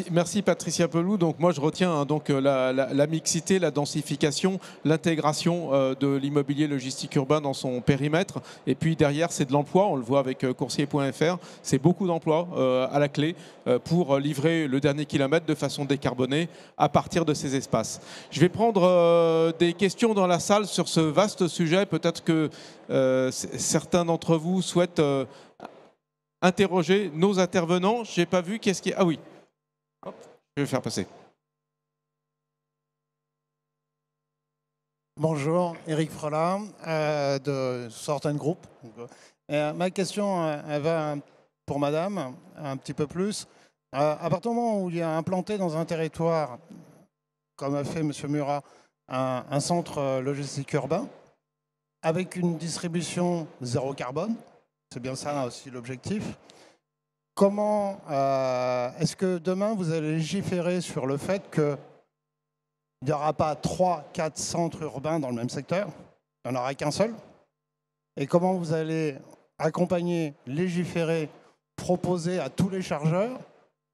Merci Patricia Pelloux. Donc moi je retiens donc la mixité, la densification, l'intégration de l'immobilier logistique urbain dans son périmètre. Et puis derrière c'est de l'emploi, on le voit avec coursier.fr, c'est beaucoup d'emplois à la clé pour livrer le dernier kilomètre de façon décarbonée à partir de ces espaces. Je vais prendre des questions dans la salle sur ce vaste sujet. Peut-être que certains d'entre vous souhaitent interroger nos intervenants. Je n'ai pas vu qu'est-ce qui... Ah oui. Hop, je vais faire passer. Bonjour, Eric Frelat de Sorten Group. Ma question elle va pour madame, un petit peu plus. À partir du moment où il y a implanté dans un territoire, comme a fait M. Murat, un centre logistique urbain, avec une distribution zéro carbone, c'est bien ça aussi l'objectif. Comment est-ce que demain vous allez légiférer sur le fait qu'il n'y aura pas 3-4 centres urbains dans le même secteur, il n'y en aura qu'un seul? Et comment vous allez accompagner, légiférer, proposer à tous les chargeurs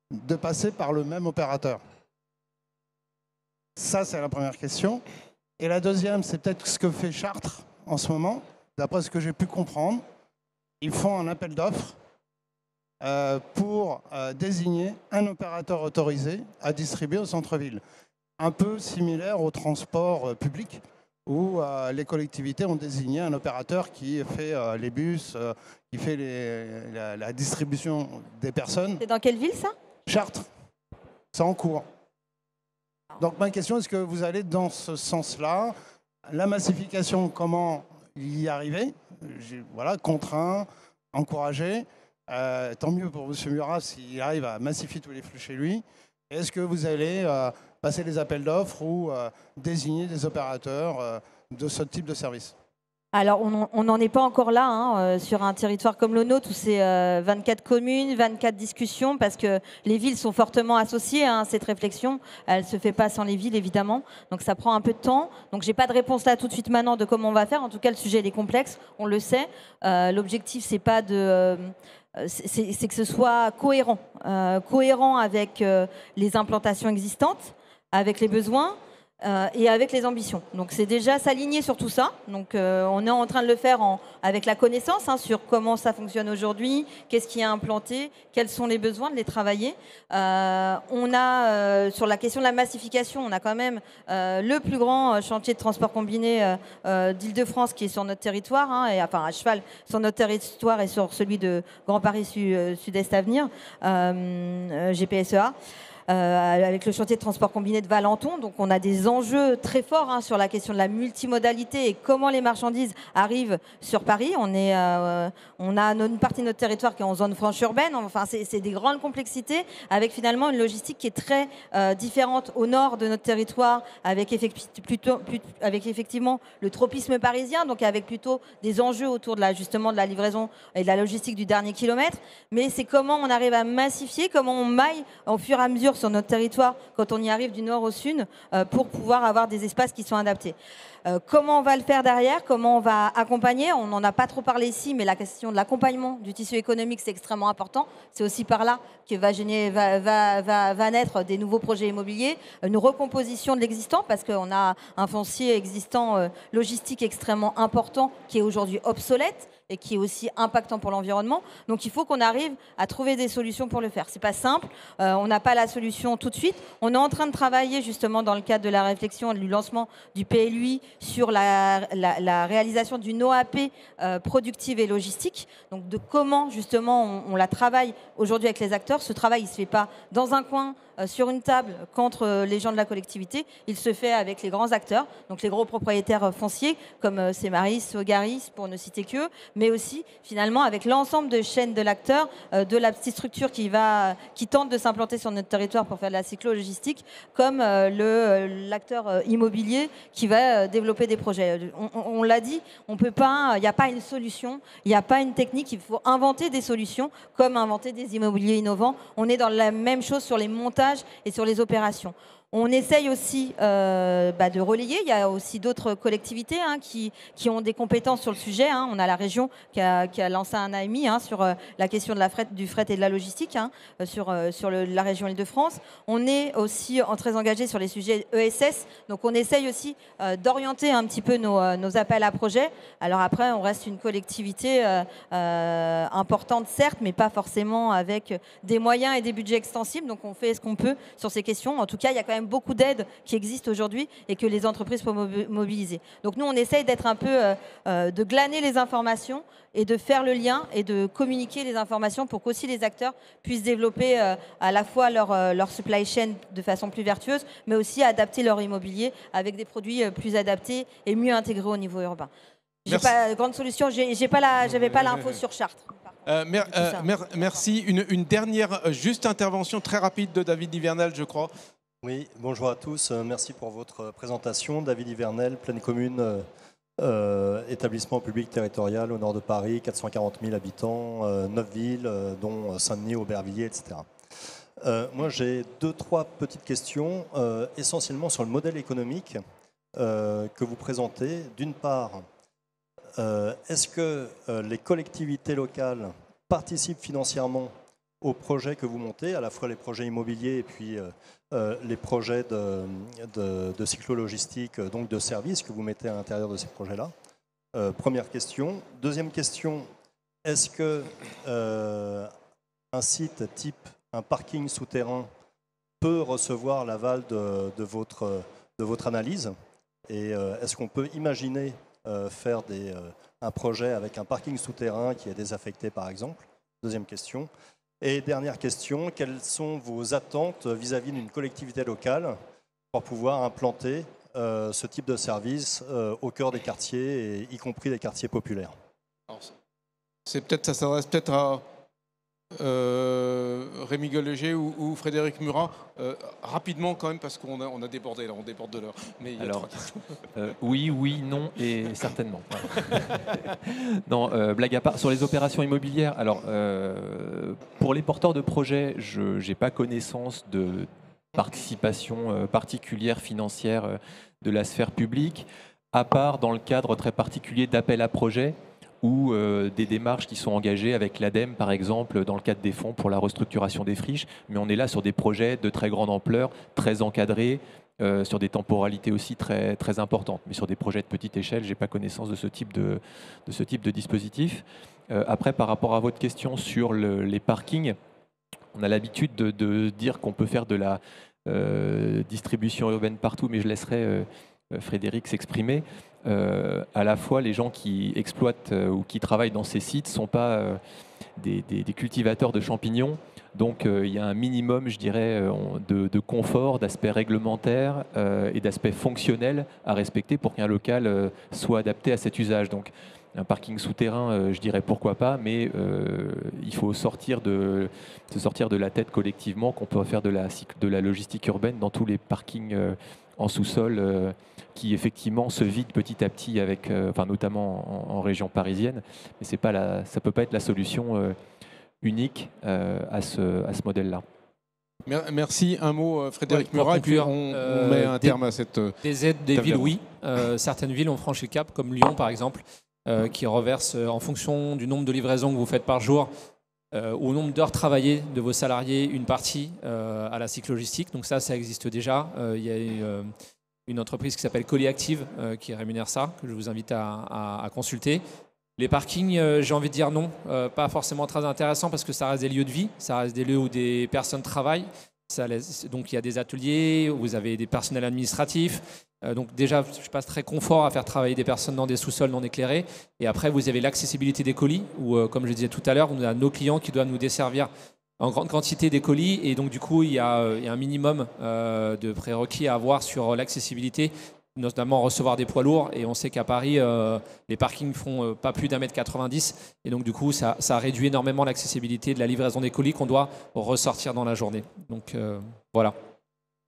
de passer par le même opérateur? Ça, c'est la première question. Et la deuxième, c'est peut-être ce que fait Chartres en ce moment. D'après ce que j'ai pu comprendre, ils font un appel d'offres pour désigner un opérateur autorisé à distribuer au centre-ville. Un peu similaire au transport public, où les collectivités ont désigné un opérateur qui fait les bus, qui fait la distribution des personnes. C'est dans quelle ville, ça? Chartres. C'est en cours. Donc ma question, est-ce que vous allez dans ce sens-là? La massification, comment y arriver? Voilà, contraint, encouragé. Tant mieux pour M. Murat s'il arrive à massifier tous les flux chez lui. Est-ce que vous allez passer des appels d'offres ou désigner des opérateurs de ce type de service? Alors, on n'en est pas encore là, hein, sur un territoire comme le nôtre où c'est 24 communes, 24 discussions, parce que les villes sont fortement associées à cette réflexion. Elle ne se fait pas sans les villes, évidemment. Donc, ça prend un peu de temps. Donc, je n'ai pas de réponse là tout de suite maintenant de comment on va faire. En tout cas, le sujet il est complexe, on le sait. L'objectif, c'est pas de... c'est que ce soit cohérent. Cohérent avec les implantations existantes, avec les besoins, et avec les ambitions. Donc c'est déjà s'aligner sur tout ça. Donc on est en train de le faire avec la connaissance sur comment ça fonctionne aujourd'hui, qu'est-ce qui est implanté, quels sont les besoins, de les travailler. On a sur la question de la massification, on a quand même le plus grand chantier de transport combiné d'Île-de-France qui est sur notre territoire, et enfin à cheval sur notre territoire et sur celui de Grand Paris Sud-Est Avenir, GPSEA. Avec le chantier de transport combiné de Valenton. Donc on a des enjeux très forts sur la question de la multimodalité et comment les marchandises arrivent sur Paris. On a une partie de notre territoire qui est en zone franche urbaine. Enfin, c'est des grandes complexités avec finalement une logistique qui est très différente au nord de notre territoire avec effectivement le tropisme parisien, donc avec plutôt des enjeux autour de justement de la livraison et de la logistique du dernier kilomètre. Mais c'est comment on arrive à massifier, comment on maille au fur et à mesure sur notre territoire quand on y arrive du nord au sud pour pouvoir avoir des espaces qui sont adaptés. Comment on va le faire derrière? Comment on va accompagner? On n'en a pas trop parlé ici, mais la question de l'accompagnement du tissu économique, c'est extrêmement important. C'est aussi par là que va naître des nouveaux projets immobiliers, une recomposition de l'existant, parce qu'on a un foncier existant logistique extrêmement important qui est aujourd'hui obsolète, et qui est aussi impactant pour l'environnement. Donc il faut qu'on arrive à trouver des solutions pour le faire. C'est pas simple, on n'a pas la solution tout de suite. On est en train de travailler justement dans le cadre de la réflexion et du lancement du PLUI sur la réalisation d'une OAP productive et logistique. Donc de comment justement on la travaille aujourd'hui avec les acteurs. Ce travail, il ne se fait pas dans un coin, sur une table, contre les gens de la collectivité. Il se fait avec les grands acteurs, donc les gros propriétaires fonciers, comme Semaris, Sogaris, pour ne citer qu'eux, mais aussi finalement avec l'ensemble de chaînes de l'acteur, de la petite structure qui tente de s'implanter sur notre territoire pour faire de la cyclo-logistique, comme l'acteur immobilier qui va développer des projets. On l'a dit, on peut pas, il n'y a pas une solution, il n'y a pas une technique, il faut inventer des solutions, comme inventer des immobiliers innovants. On est dans la même chose sur les montages et sur les opérations. On essaye aussi de relayer. Il y a aussi d'autres collectivités qui ont des compétences sur le sujet. On a la région qui a lancé un AMI sur la question de du fret et de la logistique sur la région Île-de-France. On est aussi très engagé sur les sujets ESS. Donc on essaye aussi d'orienter un petit peu nos appels à projets. Alors après, on reste une collectivité importante, certes, mais pas forcément avec des moyens et des budgets extensibles. Donc on fait ce qu'on peut sur ces questions. En tout cas, il y a quand même beaucoup d'aides qui existent aujourd'hui et que les entreprises peuvent mobiliser. Donc nous, on essaye d'être un peu, de glaner les informations et de faire le lien et de communiquer les informations pour qu'aussi les acteurs puissent développer à la fois leur supply chain de façon plus vertueuse, mais aussi adapter leur immobilier avec des produits plus adaptés et mieux intégrés au niveau urbain. J'ai pas de grande solution, j'avais pas l'info sur Chartres. Merci. Une dernière juste intervention très rapide de David Hivernel, je crois. Oui, bonjour à tous. Merci pour votre présentation. David Hivernel, Plaine Commune, établissement public territorial au nord de Paris, 440 000 habitants, 9 villes, dont Saint-Denis, Aubervilliers, etc. Moi, j'ai 2-3 petites questions, essentiellement sur le modèle économique que vous présentez. D'une part, est-ce que les collectivités locales participent financièrement aux projets que vous montez, à la fois les projets immobiliers et puis les projets de cyclo-logistique, donc de services que vous mettez à l'intérieur de ces projets-là? Première question. Deuxième question, est-ce que un site type un parking souterrain peut recevoir l'aval de votre analyse? Et est-ce qu'on peut imaginer faire un projet avec un parking souterrain qui est désaffecté, par exemple? Deuxième question. Et dernière question, quelles sont vos attentes vis-à-vis d'une collectivité locale pour pouvoir implanter ce type de service au cœur des quartiers, y compris les quartiers populaires? Ça s'adresse peut-être à Rémi Golleger ou Frédéric Murat, rapidement quand même, parce qu'on a débordé, là, on déborde de l'heure. Mais il y a 3 questions. Oui, non et certainement. Non, blague à part, sur les opérations immobilières, alors pour les porteurs de projets, je n'ai pas connaissance de participation particulière financière de la sphère publique, à part dans le cadre très particulier d'appel à projets, ou des démarches qui sont engagées avec l'ADEME, par exemple, dans le cadre des fonds pour la restructuration des friches. Mais on est là sur des projets de très grande ampleur, très encadrés, sur des temporalités aussi très, très importantes. Mais sur des projets de petite échelle, je n'ai pas connaissance de ce type de dispositif. Après, par rapport à votre question sur les parkings, on a l'habitude de dire qu'on peut faire de la distribution urbaine partout, mais je laisserai Frédéric s'exprimer. À la fois, les gens qui exploitent ou qui travaillent dans ces sites ne sont pas des cultivateurs de champignons. Donc, il y a un minimum, je dirais, de confort, d'aspect réglementaire et d'aspect fonctionnel à respecter pour qu'un local soit adapté à cet usage. Donc, un parking souterrain, je dirais pourquoi pas, mais il faut se sortir de la tête collectivement qu'on peut faire de la logistique urbaine dans tous les parkings en sous-sol qui effectivement se vident petit à petit, notamment en région parisienne. Mais ça ne peut pas être la solution unique à ce modèle-là. Merci. Un mot, Frédéric Murat, et puis on met un terme à cette... Des aides des villes, oui. Certaines villes ont franchi le cap, comme Lyon par exemple, qui reversent en fonction du nombre de livraisons que vous faites par jour, au nombre d'heures travaillées de vos salariés, une partie à la cyclo-logistique. Donc ça existe déjà. Il y a une entreprise qui s'appelle Colliactive qui rémunère ça, que je vous invite à consulter. Les parkings, j'ai envie de dire non, pas forcément très intéressant parce que ça reste des lieux de vie, ça reste des lieux où des personnes travaillent. Donc il y a des ateliers, vous avez des personnels administratifs. Donc déjà, je passe très confort à faire travailler des personnes dans des sous-sols non éclairés. Et après, vous avez l'accessibilité des colis, où, comme je disais tout à l'heure, on a nos clients qui doivent nous desservir en grande quantité des colis. Et donc du coup, il y a un minimum de prérequis à avoir sur l'accessibilité, notamment recevoir des poids lourds. Et on sait qu'à Paris, les parkings font pas plus d'1,90 m. Et donc, du coup, ça réduit énormément l'accessibilité de la livraison des colis qu'on doit ressortir dans la journée. Donc, voilà.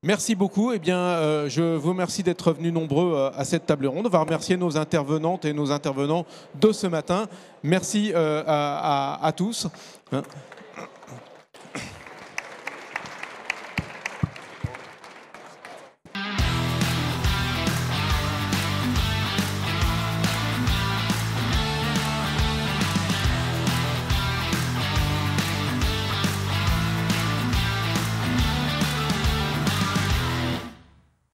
Merci beaucoup. Eh bien, je vous remercie d'être venus nombreux à cette table ronde. On va remercier nos intervenantes et nos intervenants de ce matin. Merci à tous.